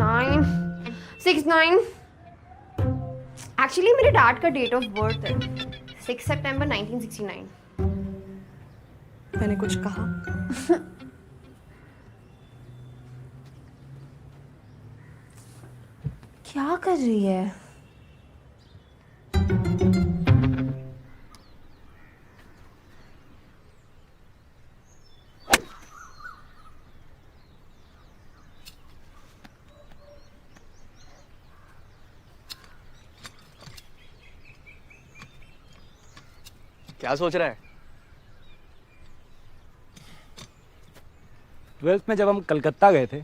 [SPEAKER 3] 9 6 9 एक्चुअली मेरे डैड का डेट ऑफ बर्थ है 6 सितंबर 1969.
[SPEAKER 4] मैंने कुछ कहा?
[SPEAKER 3] क्या कर रही है?
[SPEAKER 2] क्या सोच रहा है?
[SPEAKER 11] 12th में जब हम कलकत्ता गए थे,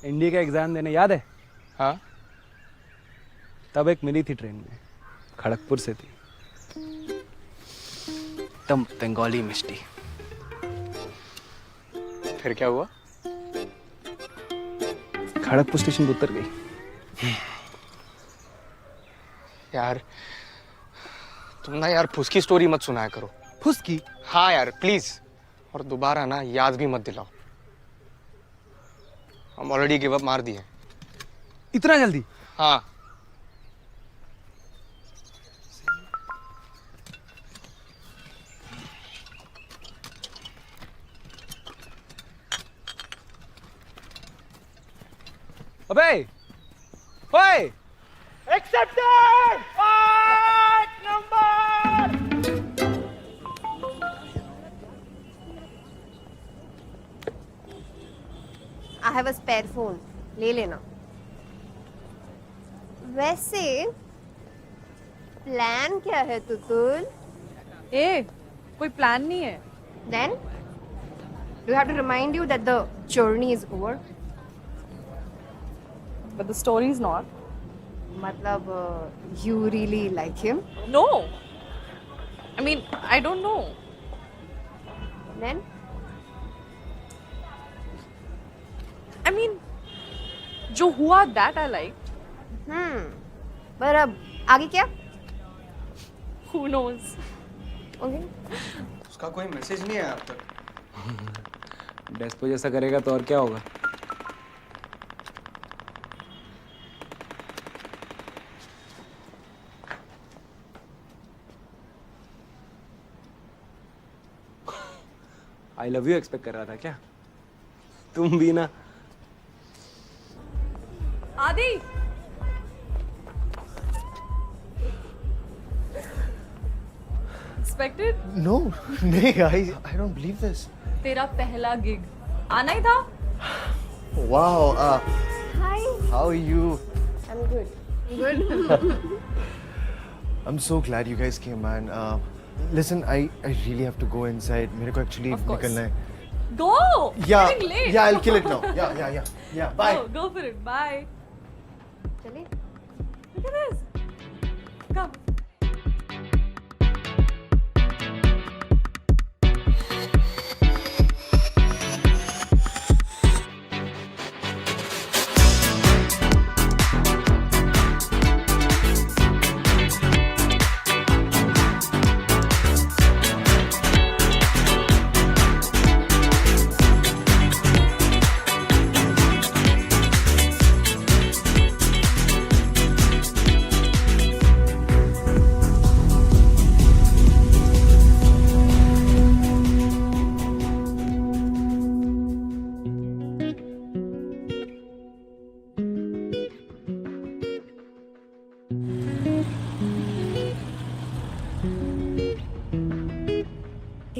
[SPEAKER 11] इंडी का एग्जाम देने, याद है?
[SPEAKER 2] हाँ
[SPEAKER 11] तब एक मिली थी ट्रेन में, खड़गपुर से थी।
[SPEAKER 2] एकदम बंगाली मिष्टी। फिर क्या हुआ?
[SPEAKER 11] खड़गपुर स्टेशन पे उतर गई।
[SPEAKER 2] यार तुम ना यार फुसकी स्टोरी मत सुनाया करो।
[SPEAKER 11] फुसकी?
[SPEAKER 2] हाँ यार प्लीज, और दोबारा ना याद भी मत दिलाओ। हम ऑलरेडी गिव अप मार दिए।
[SPEAKER 11] इतना जल्दी?
[SPEAKER 2] हाँ
[SPEAKER 11] अबे ओए accepted 5 number.
[SPEAKER 3] I have a spare phone, ले लेना. वैसे प्लान क्या है तुतुल?
[SPEAKER 4] ए, कोई प्लान नहीं है.
[SPEAKER 3] Then do you have to remind you that the journey is over?
[SPEAKER 4] But the story is not.
[SPEAKER 3] मतलब you really like him?
[SPEAKER 4] No. I mean, I don't know.
[SPEAKER 3] Then
[SPEAKER 4] I mean, जो हुआ that I liked.
[SPEAKER 3] पर अब आगे क्या?
[SPEAKER 4] Who knows?
[SPEAKER 3] Okay.
[SPEAKER 2] उसका कोई message नहीं आया अब तक।
[SPEAKER 11] डेस्पो जैसा करेगा तो और क्या होगा? आई लव यू एक्सपेक्ट कर रहा था क्या? तुम भी ना।
[SPEAKER 4] आदि expected?
[SPEAKER 8] No, नहीं, I don't believe this.
[SPEAKER 4] तेरा पहला गिग आना ही था।
[SPEAKER 8] Wow.
[SPEAKER 3] Hi.
[SPEAKER 8] How are you?
[SPEAKER 3] I'm good. Good.
[SPEAKER 8] I'm so glad you guys came, man. Listen, I really have to go inside. मेरे को actually
[SPEAKER 4] Of course.
[SPEAKER 8] निकलना है.
[SPEAKER 4] Go.
[SPEAKER 8] Yeah.
[SPEAKER 4] Getting late.
[SPEAKER 8] Yeah, I'll kill it now. Yeah. Bye.
[SPEAKER 4] Go for it. Bye.
[SPEAKER 3] चलिए.
[SPEAKER 4] Look at this. Come.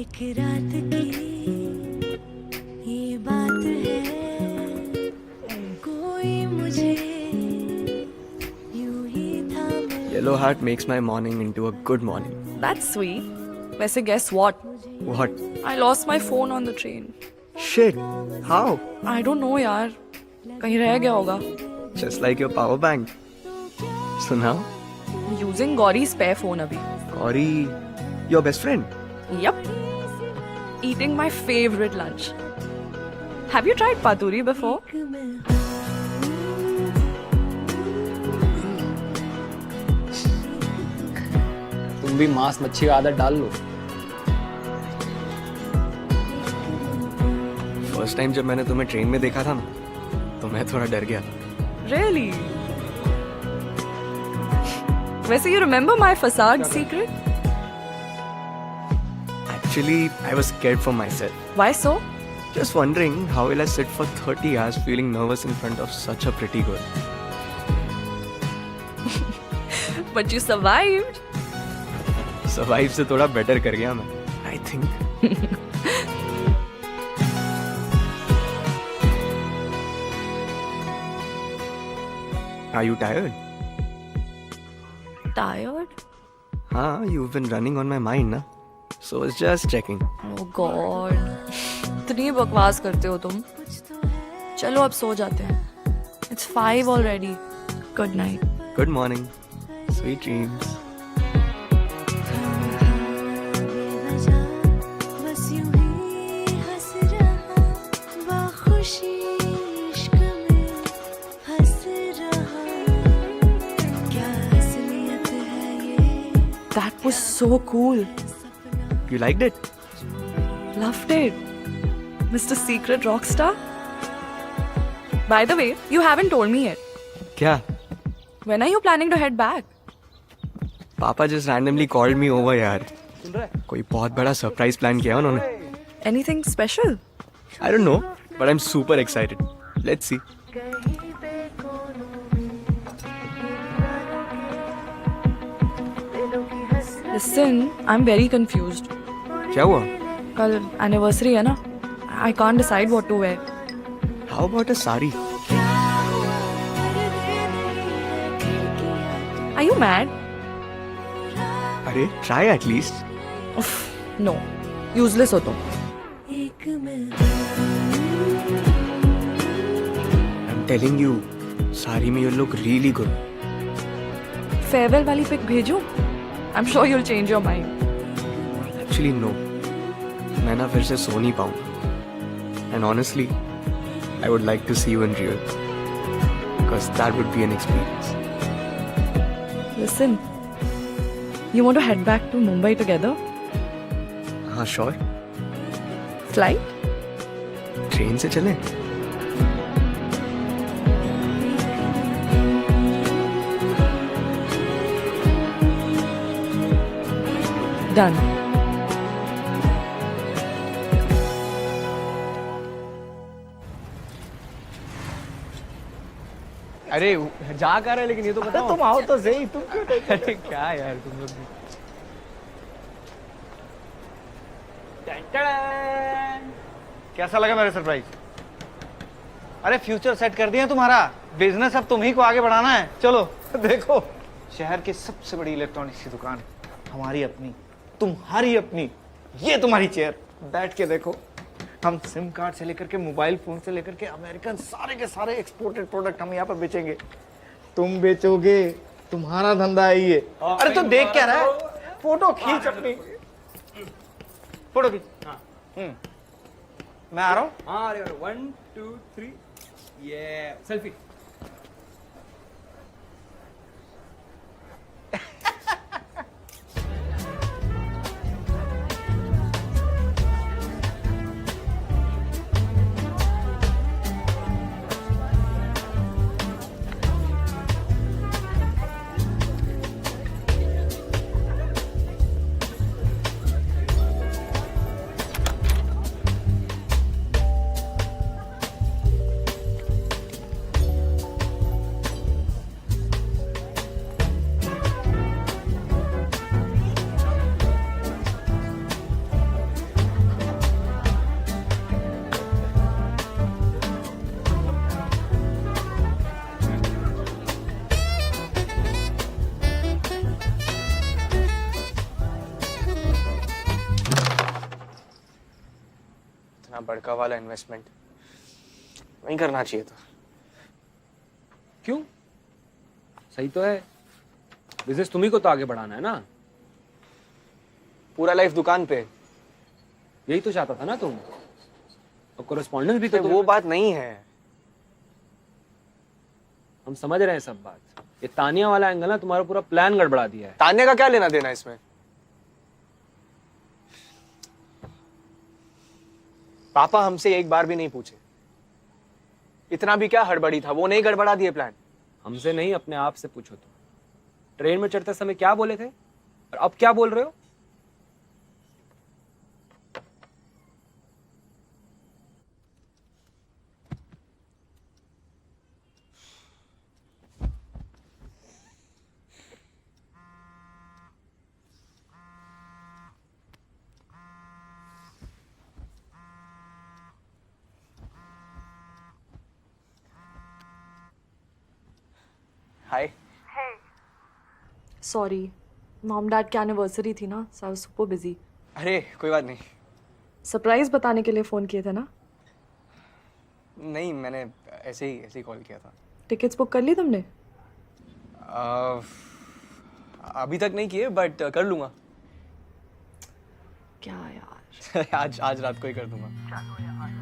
[SPEAKER 12] एक रात की ये बात है कोई मुझे यूं ही था
[SPEAKER 2] Yellow heart makes my morning into a good morning.
[SPEAKER 4] That's sweet. वैसे guess what?
[SPEAKER 2] What?
[SPEAKER 4] I lost my phone on the train.
[SPEAKER 2] Shit. How?
[SPEAKER 4] I don't know यार. कहीं रह गया होगा.
[SPEAKER 2] Just like your power bank. So now,
[SPEAKER 4] Using Gauri's spare phone अभी.
[SPEAKER 2] Gauri, your best friend.
[SPEAKER 4] Yup. Eating my favorite lunch. Have you tried paturi before?
[SPEAKER 11] तुम भी मांस मच्छी का आदत डाल लो।
[SPEAKER 2] फर्स्ट टाइम जब मैंने तुम्हें ट्रेन में देखा था ना, तो मैं थोड़ा डर गया।
[SPEAKER 4] Really? वैसे you remember my facade secret?
[SPEAKER 2] Actually, I was scared for myself.
[SPEAKER 4] Why so?
[SPEAKER 2] Just wondering how will I sit for 30 hours feeling nervous in front of such a pretty girl.
[SPEAKER 4] But you survived.
[SPEAKER 2] Survive से थोड़ा better कर गया मैं, I think. Are you tired?
[SPEAKER 4] Tired?
[SPEAKER 2] हाँ, you've been running on my mind ना. So I was just checking.
[SPEAKER 4] Oh God. इतनी बकवास करते हो तुम. चलो अब सो जाते हैं. It's 5 already. Good night.
[SPEAKER 2] Good morning. Sweet dreams.
[SPEAKER 12] बस यूं ही हंस रहा बाखुशी इश्क में हंस रहा क्या असलियत है ये
[SPEAKER 4] That was so cool.
[SPEAKER 2] You liked it?
[SPEAKER 4] Loved it. Mr. Secret Rockstar. By the way, you haven't told me yet.
[SPEAKER 2] क्या?
[SPEAKER 4] When are you planning to head back?
[SPEAKER 2] पापा just randomly called me over यार. कोई बहुत बड़ा surprise plan किया उन्होंने.
[SPEAKER 4] Anything special?
[SPEAKER 2] I don't know, but I'm super excited. Let's see.
[SPEAKER 4] Listen, I'm very confused.
[SPEAKER 2] क्या हुआ?
[SPEAKER 4] कल anniversary है ना? I can't decide what to wear.
[SPEAKER 2] How about a sari?
[SPEAKER 4] Are you mad?
[SPEAKER 2] अरे try at least.
[SPEAKER 4] Uff, no. Useless हो तुम.
[SPEAKER 2] I'm telling you, sari में you look really good.
[SPEAKER 4] Farewell वाली pic भेजूं? I'm sure you'll change your mind.
[SPEAKER 2] Actually no. मैं ना फिर से सो नहीं पाऊँ. And honestly, I would like to see you in real.
[SPEAKER 1] because that would be an experience.
[SPEAKER 4] Listen, you want to head back to Mumbai together?
[SPEAKER 1] हाँ sure.
[SPEAKER 4] Flight?
[SPEAKER 1] Train से चलें?
[SPEAKER 4] Done.
[SPEAKER 1] अरे जा कर रहे लेकिन ये तो बताओ।
[SPEAKER 5] तुम आओ तो सही, तुम क्यों
[SPEAKER 1] अरे क्या यार तुम लोग भी।
[SPEAKER 5] कैसा लगा मेरा सरप्राइज? अरे फ्यूचर सेट कर दिया तुम्हारा, बिजनेस अब तुम ही को आगे बढ़ाना है। चलो देखो, शहर की सबसे बड़ी इलेक्ट्रॉनिक्स की दुकान है हमारी अपनी, तुम्हारी अपनी। ये तुम्हारी चेयर, बैठ के देखो। हम सिम कार्ड से लेकर के मोबाइल फोन से लेकर के अमेरिकन सारे के सारे एक्सपोर्टेड प्रोडक्ट हम यहाँ पर बेचेंगे। तुम बेचोगे, तुम्हारा धंधा है ये। अरे तू देख क्या रहा है? फोटो खींच अपनी, फोटो खींच। मैं आ रहा हूँ।
[SPEAKER 11] हाँ अरे 1 2 3 ये सेल्फी।
[SPEAKER 1] इतना बड़का वाला इन्वेस्टमेंट नहीं करना चाहिए था।
[SPEAKER 11] क्यों? सही तो है, बिजनेस तुम्ही को तो आगे बढ़ाना है ना।
[SPEAKER 1] पूरा लाइफ दुकान पे।
[SPEAKER 11] यही तो चाहता था ना तुम, और कोरेस्पॉन्डेंस भी तो
[SPEAKER 1] वो बात नहीं है।
[SPEAKER 11] हम समझ रहे हैं सब बात। ये तानिया वाला एंगल ना तुम्हारा पूरा प्लान गड़बड़ा दिया है।
[SPEAKER 1] तान्या का क्या लेना देना इसमें? पापा हमसे एक बार भी नहीं पूछे। इतना भी क्या हड़बड़ी था, वो नहीं गड़बड़ा दिए प्लान।
[SPEAKER 11] हमसे नहीं, अपने आप से पूछो तुम। ट्रेन में चढ़ते समय क्या बोले थे और अब क्या बोल रहे हो?
[SPEAKER 1] हाय।
[SPEAKER 4] Sorry, mom dad की एनिवर्सरी थी ना, so I was super busy.
[SPEAKER 1] अरे कोई बात नहीं।
[SPEAKER 4] सरप्राइज बताने के लिए फोन किए थे ना?
[SPEAKER 1] नहीं, मैंने ऐसे ही कॉल किया था।
[SPEAKER 4] टिकट्स बुक कर ली तुमने?
[SPEAKER 1] अभी तक नहीं किए बट कर लूंगा।
[SPEAKER 4] क्या यार।
[SPEAKER 1] आज रात को ही कर दूंगा।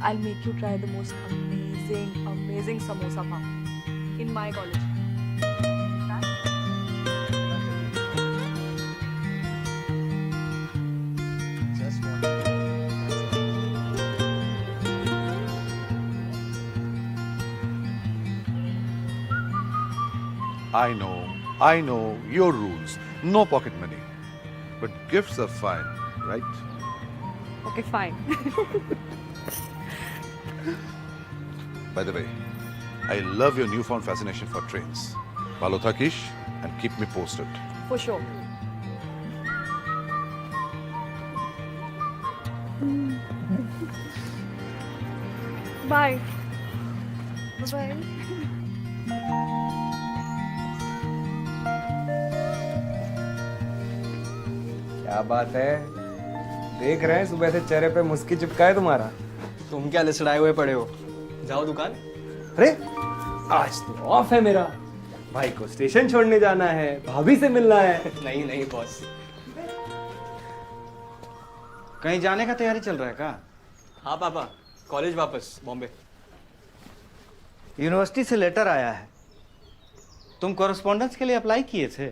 [SPEAKER 4] I'll make you try the most amazing samosa farm in my college.
[SPEAKER 6] I know your rules. No pocket money. But gifts are fine, right?
[SPEAKER 4] Okay, fine.
[SPEAKER 6] By the way, I love your newfound fascination for trains. Follow Thakish and keep me posted.
[SPEAKER 4] For sure. Bye. Bye-bye.
[SPEAKER 11] क्या बात है, देख रहे हैं सुबह से चेहरे पे मुस्की चिपका है तुम्हारा।
[SPEAKER 1] तुम क्या लसड़ाए हुए पड़े हो? जाओ दुकान।
[SPEAKER 11] अरे आज तो ऑफ है मेरा, भाई को स्टेशन छोड़ने जाना है, भाभी से मिलना है।
[SPEAKER 1] नहीं बॉस।
[SPEAKER 5] कहीं जाने का तैयारी चल रहा है क्या?
[SPEAKER 1] हाँ पापा, कॉलेज वापस बॉम्बे।
[SPEAKER 5] यूनिवर्सिटी से लेटर आया है, तुम कॉरेस्पॉन्डेंस के लिए अप्लाई किए थे?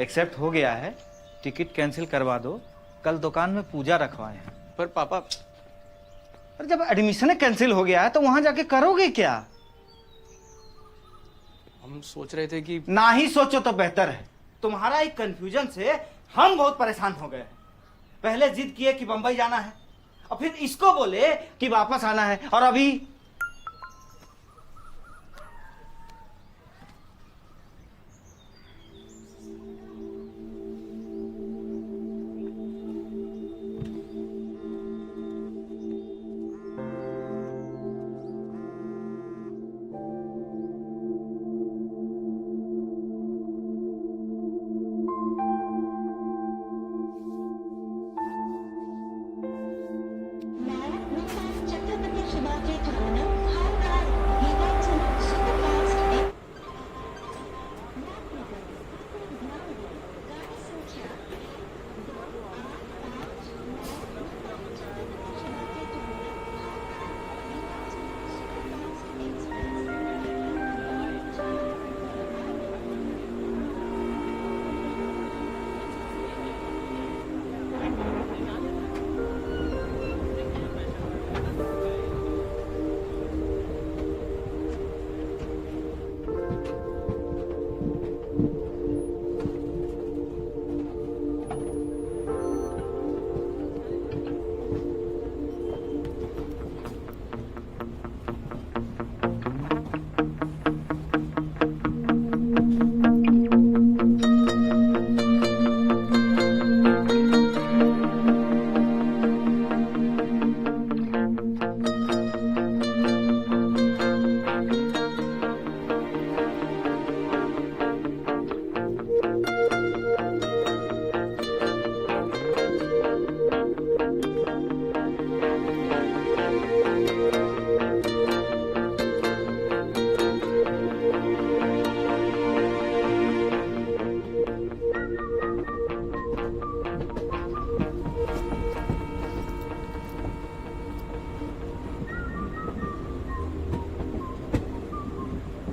[SPEAKER 5] एक्सेप्ट हो गया है, टिकट कैंसिल करवा दो, कल दुकान में पूजा रखवाए हैं।
[SPEAKER 2] पर पापा,
[SPEAKER 5] अरे जब एडमिशन कैंसिल हो गया है तो वहां जाके करोगे क्या?
[SPEAKER 2] हम सोच रहे थे कि
[SPEAKER 5] ना ही सोचो तो बेहतर है। तुम्हारा एक कंफ्यूजन से हम बहुत परेशान हो गए हैं। पहले जिद किए कि बंबई जाना है और फिर इसको बोले कि वापस आना है, और अभी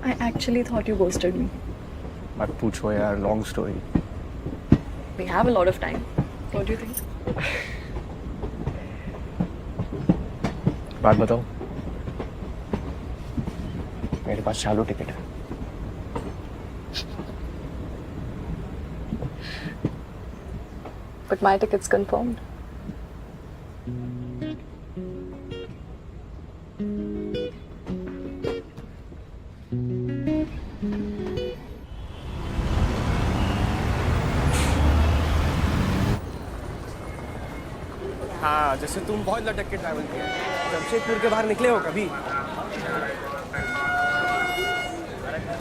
[SPEAKER 4] I actually thought you ghosted me.
[SPEAKER 1] मत पूछो यार, long story.
[SPEAKER 4] We have a lot of time. What do you think?
[SPEAKER 1] बात बताओ, मेरे पास चालू टिकट है।
[SPEAKER 4] But my ticket's confirmed.
[SPEAKER 1] हाँ, जैसे तुम बहुत लटक के ट्रैवल किया है। जमशेदपुर के बाहर निकले हो कभी?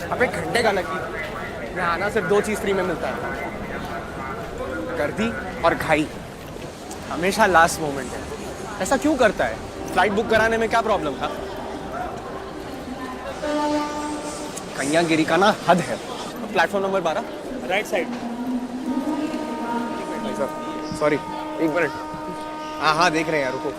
[SPEAKER 1] अब एक घंटे का लगी, यहाँ आना सिर्फ 2 चीज़ फ्री में मिलता है, गर्दी और घाई। हमेशा लास्ट मोमेंट है। ऐसा क्यों करता है? फ्लाइट बुक कराने में क्या प्रॉब्लम था? कन्यागिरी का ना हद है। Platform number 12, right side. Sorry, 1 minute. हाँ हाँ, देख रहे हैं यार, रुको।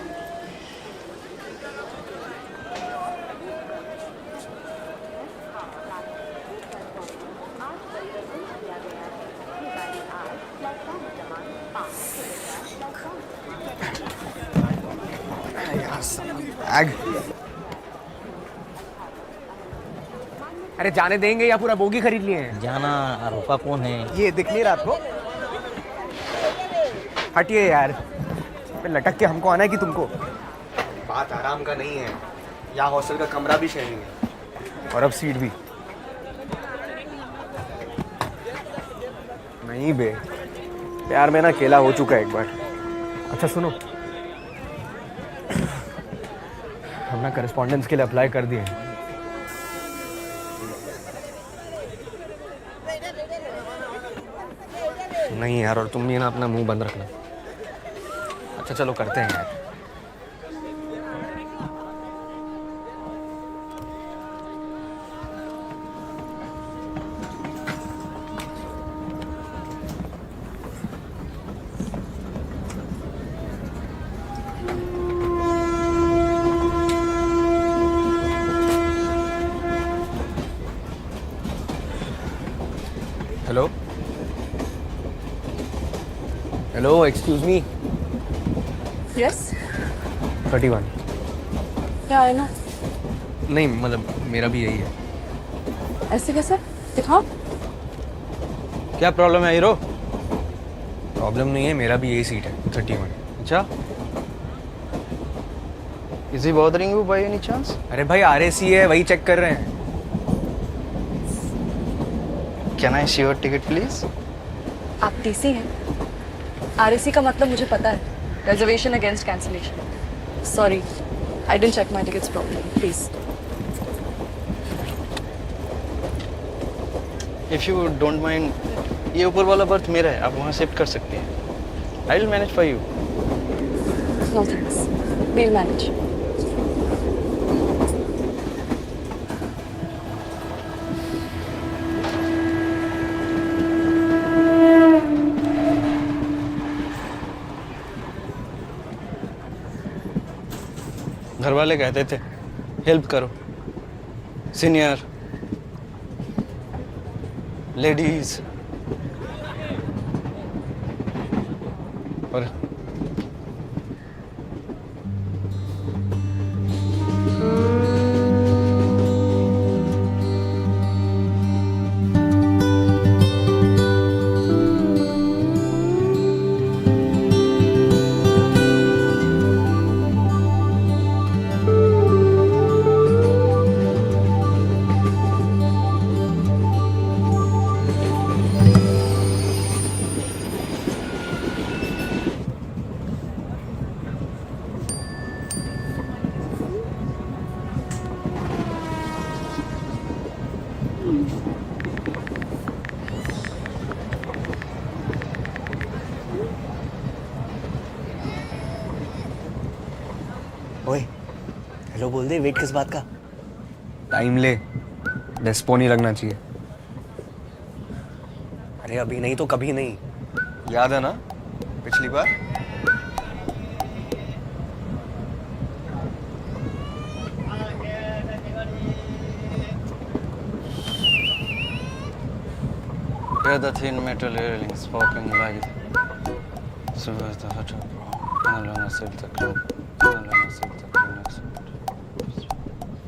[SPEAKER 1] बैग, अरे जाने देंगे या पूरा बोगी खरीद लिए हैं?
[SPEAKER 10] जाना, रुका कौन है?
[SPEAKER 1] ये दिख नहीं रहा आपको? हटिए यार, लटक के हमको आना है कि तुमको? बात आराम का नहीं है, यहाँ हॉस्टल का कमरा भी शेयरिंग है और अब सीट भी। नहीं बे, प्यार में ना अकेला हो चुका है एक बार। अच्छा सुनो, हम ना करेस्पॉन्डेंस के लिए अप्लाई कर दिए। नहीं यार, और तुम भी ना अपना मुंह बंद रखना। अच्छा चलो करते हैं यार। Hello hello, excuse me.
[SPEAKER 4] Yes?
[SPEAKER 1] 31।
[SPEAKER 4] क्या है ना?
[SPEAKER 1] नहीं मतलब मेरा भी यही है।
[SPEAKER 4] ऐसे कैसे? दिखाओ।
[SPEAKER 5] क्या प्रॉब्लम है हीरो?
[SPEAKER 1] प्रॉब्लम नहीं है, मेरा भी यही सीट है 31।
[SPEAKER 5] अच्छा, is he bothering you by any chance?
[SPEAKER 1] अरे भाई RAC है, वही चेक कर रहे हैं।
[SPEAKER 5] Can I see your ticket please?
[SPEAKER 4] आप TC हैं? RAC का मतलब मुझे पता है। Reservation against cancellation. Sorry, I didn't check my tickets properly. Please.
[SPEAKER 5] If you don't mind, ये ऊपर वाला बर्थ मेरा है, आप वहाँ शिफ्ट कर सकते हैं। I will manage for you.
[SPEAKER 4] No thanks. We'll manage.
[SPEAKER 5] घर वाले कहते थे हेल्प करो, सीनियर लेडीज, और
[SPEAKER 1] ओए हेलो बोल दे, वेट किस बात का? टाइम ले, डेस्पो नहीं लगना चाहिए। अरे अभी नहीं तो कभी नहीं, याद है ना पिछली बार?
[SPEAKER 5] Here the thin metal railings popping like so as the hotel no longer sit the club, no longer sit the clinics.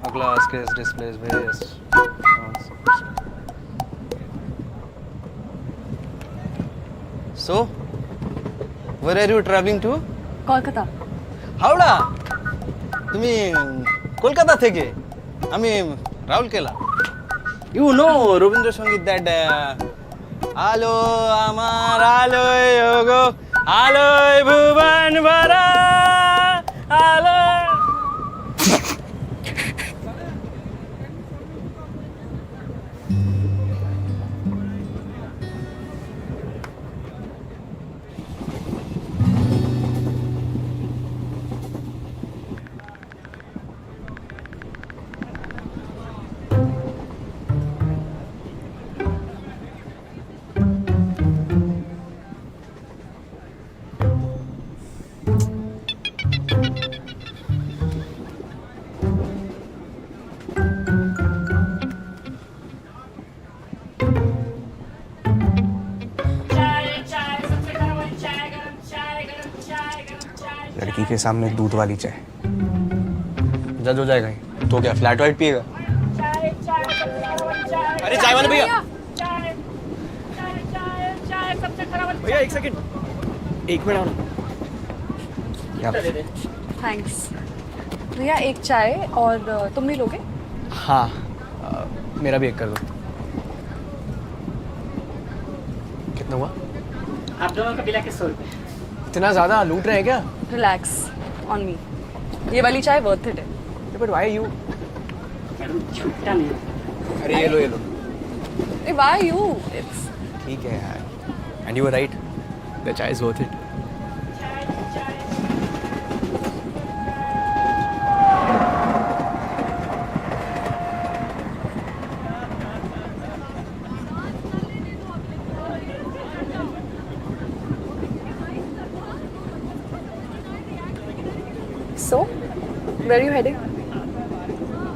[SPEAKER 5] A glass case displays various So, where are you traveling to?
[SPEAKER 4] Kolkata.
[SPEAKER 5] Howrah? তুমি কলকাতা থেকে? আমি Rourkela. You know Rabindrasangeet that আলো আমার আলোয় ওগো আলোয় ভুবন ভরা আলো।
[SPEAKER 1] लड़की के सामने दूध वाली चाय, जज हो जाएगा ये। तो क्या फ्लैट वाइट पिएगा? अरे चाय वाले भैया, भैया एक सेकंड, एक मिनट आओ ना।
[SPEAKER 4] थैंक्स। भैया एक चाय, और तुम भी लोगे?
[SPEAKER 1] हाँ मेरा भी एक कर दो। कितना हुआ?
[SPEAKER 9] आप दोनों का मिला के 100 रुपये।
[SPEAKER 1] इतना ज़्यादा लूट रहे हैं क्या?
[SPEAKER 4] Relax on me. ये वाली चाय वर्थ इट है।
[SPEAKER 1] But why you?
[SPEAKER 9] मैडम छुट्टा नहीं।
[SPEAKER 1] अरे ये लो ये लो।
[SPEAKER 4] Why you? इट्स
[SPEAKER 1] ठीक है यार, and you are right, the chai is worth it.
[SPEAKER 4] So, where are you heading?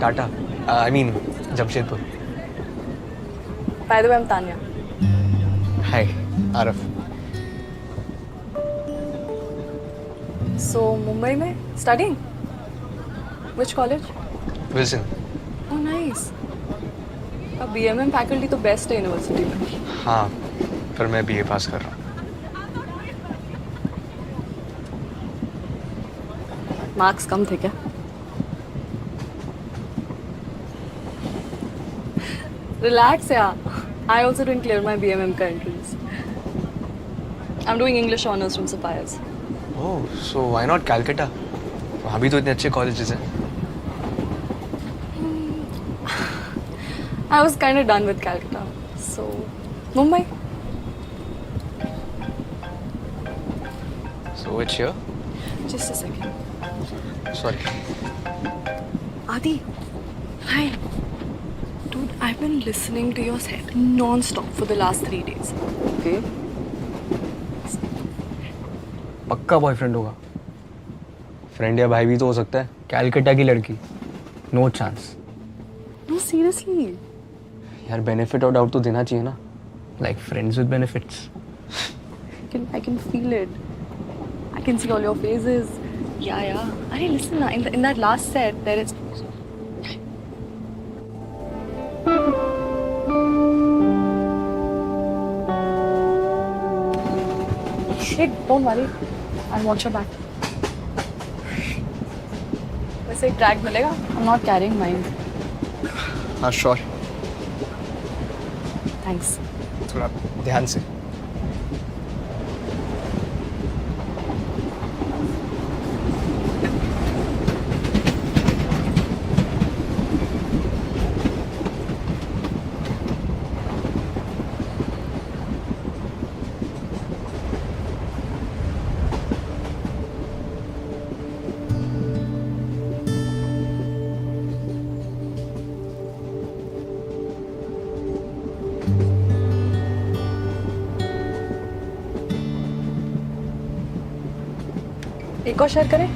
[SPEAKER 1] Tata, I mean Jamshedpur.
[SPEAKER 4] By the way, I'm Tanya.
[SPEAKER 2] Hi, Arif.
[SPEAKER 4] So, Mumbai में studying? Which college?
[SPEAKER 2] Wilson.
[SPEAKER 4] Oh, nice. अब BMM faculty तो best है university में.
[SPEAKER 2] हाँ, पर मैं BA पास कर रहा हूँ.
[SPEAKER 4] मार्क्स कम थे क्या? Relax, yeah. I also didn't clear my BMM का entrance. I'm doing English honors from Sapphires.
[SPEAKER 2] Oh, so why not Calcutta? वहाँ भी तो इतने अच्छे colleges हैं.
[SPEAKER 4] I was kind of done with Calcutta. So, Mumbai.
[SPEAKER 2] So which year?
[SPEAKER 4] Just a second.
[SPEAKER 2] Sorry.
[SPEAKER 4] Adi. Hi. Dude, I've been listening to your set non-stop for the last 3 days. Okay?
[SPEAKER 2] पक्का boyfriend होगा. Friend या भाई भी तो हो सकता है. कैलकटा की लड़की. No chance.
[SPEAKER 4] No, seriously.
[SPEAKER 2] यार बेनिफिट और डाउट तो देना चाहिए ना. Like friends with benefits.
[SPEAKER 4] I can feel it. I can see all your faces. Yeah. Hey, listen, in that last set, there is. Shit, don't worry. I'll watch your back. वैसे एक drag मिलेगा? I'm not carrying mine.
[SPEAKER 2] हाँ sure.
[SPEAKER 4] Thanks.
[SPEAKER 2] थोड़ा ध्यान से.
[SPEAKER 4] एक और share करें?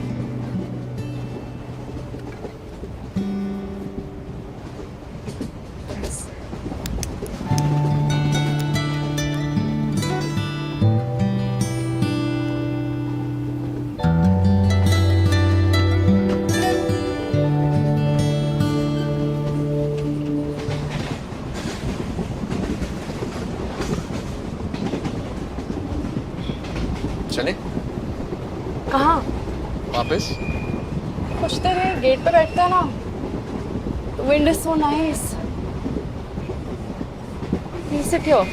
[SPEAKER 2] चले?
[SPEAKER 4] कहाँ?
[SPEAKER 2] वापस?
[SPEAKER 4] कुछ देर है, गेट पे बैठता है ना. The wind is so nice. Please sit here.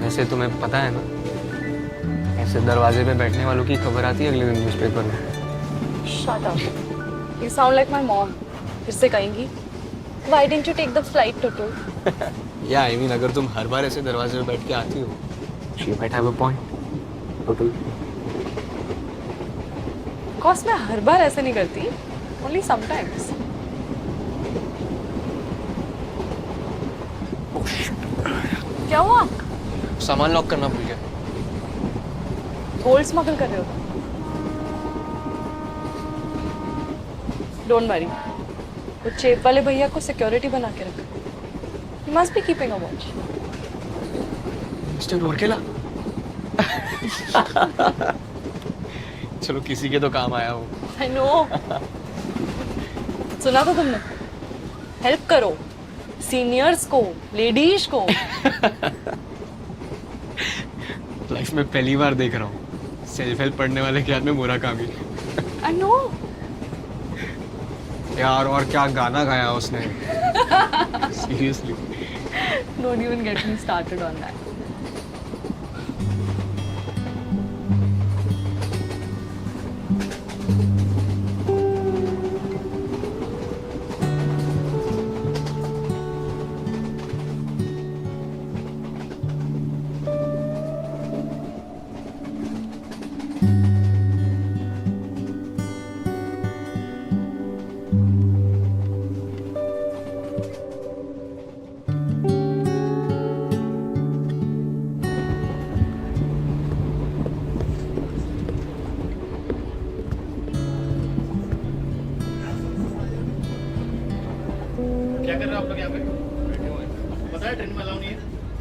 [SPEAKER 2] वैसे तुम्हें पता है ना, ऐसे दरवाजे पे बैठने वालों की खबर आती है अगले दिन न्यूज़पेपर में.
[SPEAKER 4] Shut up. You sound like my mom. फिर से कहेंगी, Why didn't you take the flight, Tutu?
[SPEAKER 2] या आई मीन अगर तुम हर बार ऐसे दरवाजे पे बैठ के आती हो, she might have a point. Total.
[SPEAKER 4] Of course मैं हर बार ऐसे नहीं करती. Only sometimes. क्या हुआ?
[SPEAKER 2] सामान लॉक करना भूल गया.
[SPEAKER 4] गोल्ड स्मगल कर रहे हो? Don't worry. वो चेप वाले भैया को सिक्योरिटी बना के रखा. You must be keeping a watch.
[SPEAKER 2] Mister Rourkela. चलो किसी के तो काम आया हो.
[SPEAKER 4] I know. सुना था तुमने? हेल्प करो सीनियर्स को, लेडीज को.
[SPEAKER 2] लाइफ में पहली बार देख रहा हूँ सेल्फ हेल्प पढ़ने वाले के हाथ में मुराकामी.
[SPEAKER 4] I know.
[SPEAKER 2] यार और क्या गाना गाया उसने. Seriously.
[SPEAKER 4] Don't even get me started on that.
[SPEAKER 9] पता है ट्रेन में अलाउ नहीं है।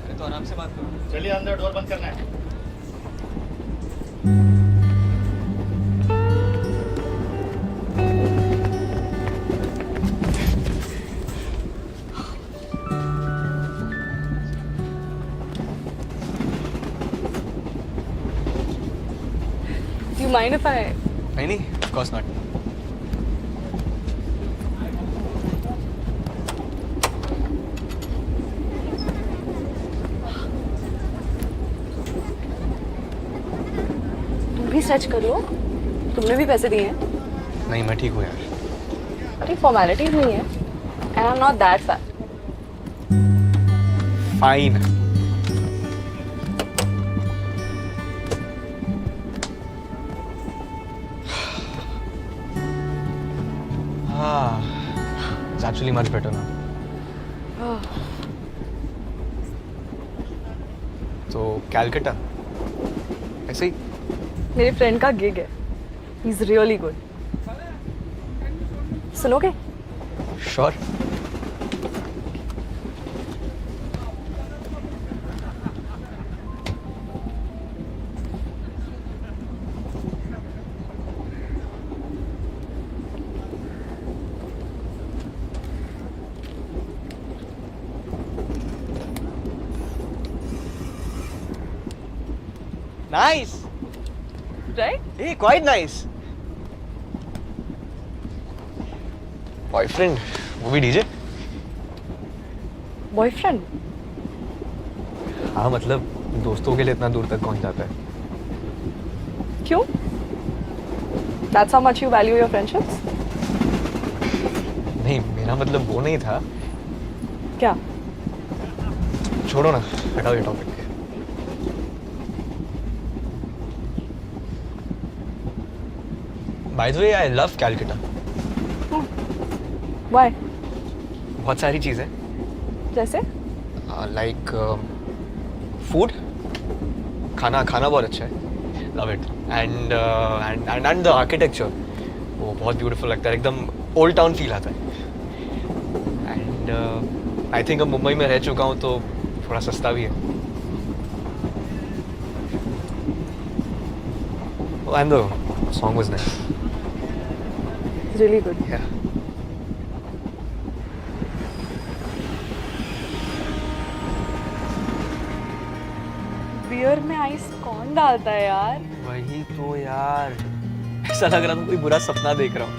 [SPEAKER 2] अरे तो आराम से बात करो।
[SPEAKER 9] चलिए अंदर, डोर बंद करना है।
[SPEAKER 4] Do you mind if I...
[SPEAKER 2] नहीं, of course not.
[SPEAKER 4] तुम भी सच कर लो, तुमने भी पैसे दिए हैं।
[SPEAKER 2] नहीं, मैं ठीक हूँ यार।
[SPEAKER 4] अरे फॉर्मेलिटीज नहीं है, and I'm not that fat.
[SPEAKER 2] Fine. It's actually much better now. तो कैलकटा ऐसे ही।
[SPEAKER 4] मेरे फ्रेंड का गिग है, ही इज रियली गुड। सुनोगे?
[SPEAKER 2] Sure. Nice.
[SPEAKER 4] Right?
[SPEAKER 2] Hey, quite nice. Boyfriend, वो भी डीजे?
[SPEAKER 4] बॉयफ्रेंड?
[SPEAKER 2] हाँ, मतलब दोस्तों के लिए इतना दूर तक कौन जाता है?
[SPEAKER 4] क्यों? That's how much you value your friendships?
[SPEAKER 2] नहीं, मेरा मतलब वो नहीं था।
[SPEAKER 4] क्या?
[SPEAKER 2] छोड़ो ना, हटाओ ये topic. By the way, I love Calcutta.
[SPEAKER 4] Why?
[SPEAKER 2] बहुत सारी चीज़ें।
[SPEAKER 4] जैसे?
[SPEAKER 2] Like food, खाना बहुत अच्छा है। Love it. And the architecture, वो बहुत beautiful लगता है। एकदम old town feel आता है। And I think अब मुंबई में रह चुका हूँ तो थोड़ा सस्ता भी है। Oh, and the song was nice.
[SPEAKER 4] Really good.
[SPEAKER 2] Yeah.
[SPEAKER 4] Beer में आइस कौन डालता है यार?
[SPEAKER 2] वही तो यार, ऐसा लग रहा था कोई बुरा सपना देख रहा हूँ।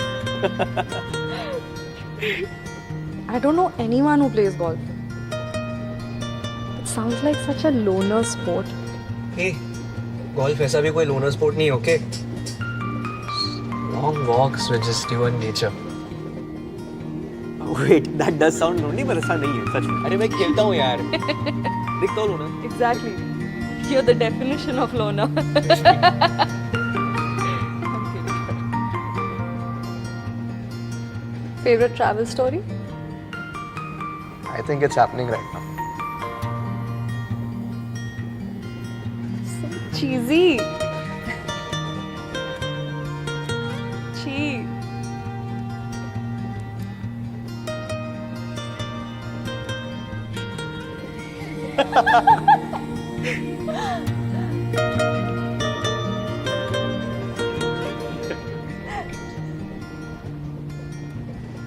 [SPEAKER 4] I don't know anyone who plays golf. It sounds like such a loner sport.
[SPEAKER 2] Hey, golf ऐसा भी कोई loner sport नहीं, okay? Long walks with just you and nature. Wait, that does sound lonely, पर ऐसा नहीं है सच में। अरे मैं खेलता हूँ यार, दिखता हूँ लोना।
[SPEAKER 4] Exactly. You're the definition of loner. Favorite travel story?
[SPEAKER 2] I think it's happening right now.
[SPEAKER 4] So cheesy. Cheese.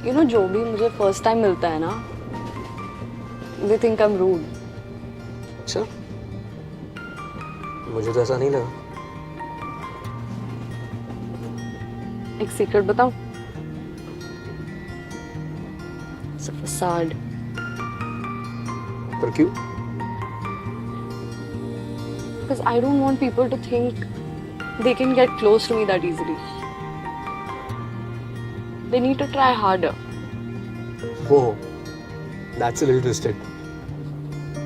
[SPEAKER 4] You know, जो भी मुझे फर्स्ट टाइम मिलता है ना, they think I'm rude.
[SPEAKER 2] अच्छा, मुझे तो ऐसा नहीं लगा।
[SPEAKER 4] एक सीक्रेट बताऊं? It's a facade.
[SPEAKER 2] पर क्यों?
[SPEAKER 4] Because I don't want people to think they can get close to me that easily. They need to try harder.
[SPEAKER 2] Whoa, that's a little twisted.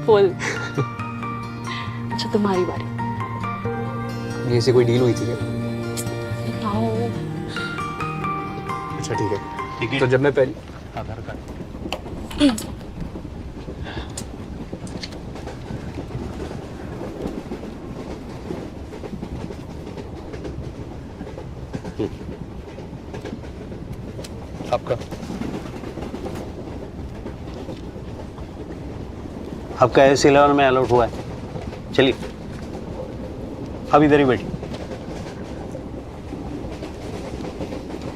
[SPEAKER 4] Full. अच्छा, तुम्हारी बारी।
[SPEAKER 2] ये से कोई डील हुई थी क्या?
[SPEAKER 4] बताओ।
[SPEAKER 2] अच्छा ठीक है। तो जब मैं पहली आधार कार्ड आपका
[SPEAKER 10] आपका S11 में अलर्ट हुआ है, चलिए अब इधर ही बैठिए।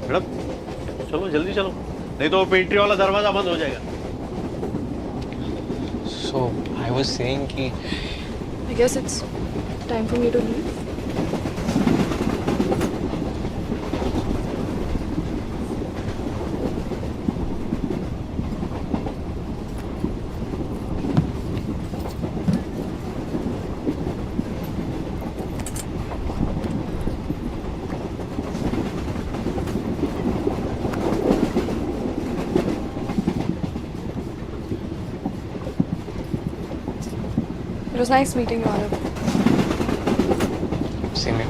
[SPEAKER 9] मैडम चलो जल्दी चलो, नहीं तो पेंट्री वाला दरवाजा बंद हो जाएगा।
[SPEAKER 2] So I was saying कि
[SPEAKER 4] I guess it's time for me to leave. It was nice meeting you, Arav.
[SPEAKER 2] same here.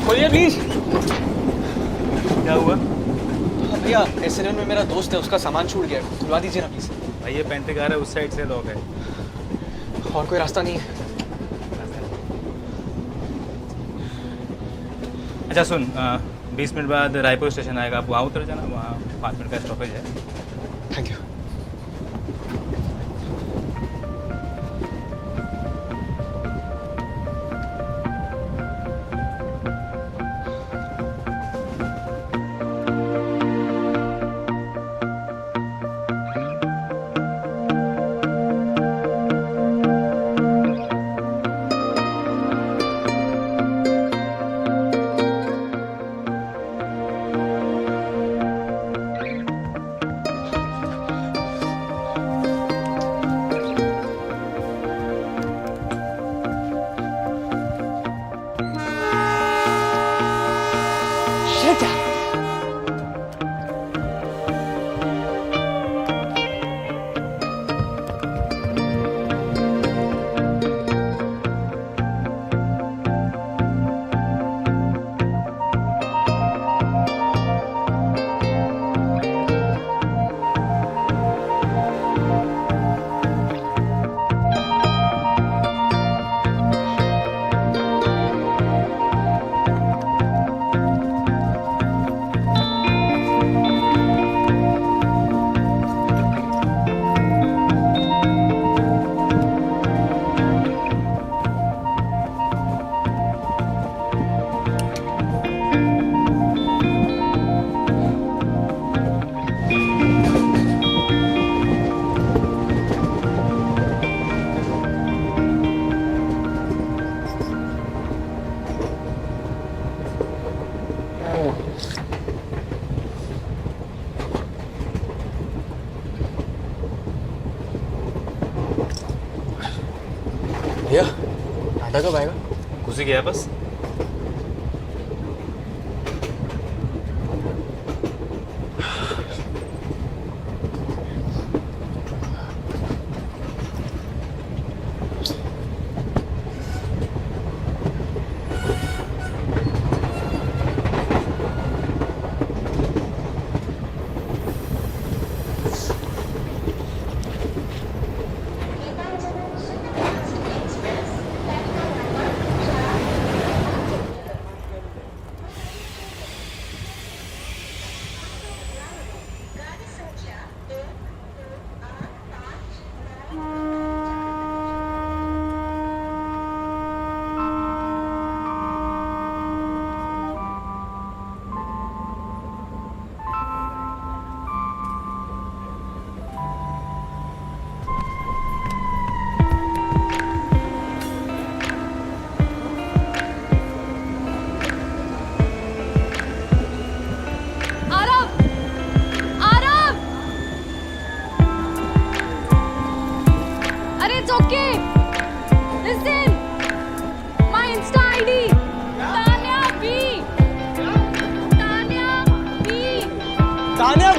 [SPEAKER 2] खोलिए प्लीज।
[SPEAKER 5] क्या हुआ?
[SPEAKER 2] भैया SNN में मेरा दोस्त है, उसका सामान छूट गया है, खुलवा दीजिए ना प्लीज।
[SPEAKER 5] भाई ये पेंटिकार है, उस साइड से लोग है।
[SPEAKER 2] और कोई रास्ता नहीं है?
[SPEAKER 5] अच्छा सुन, 20 मिनट बाद रायपुर स्टेशन आएगा, आप वहाँ उतर जाना, वहाँ 5 मिनट का स्टॉपेज है।
[SPEAKER 2] Thank you. भैया टाटा कब आएगा?
[SPEAKER 5] घुस ही गया बस।
[SPEAKER 4] okay. Listen. My Insta ID. Tanya B. Tanya B.
[SPEAKER 1] Tanya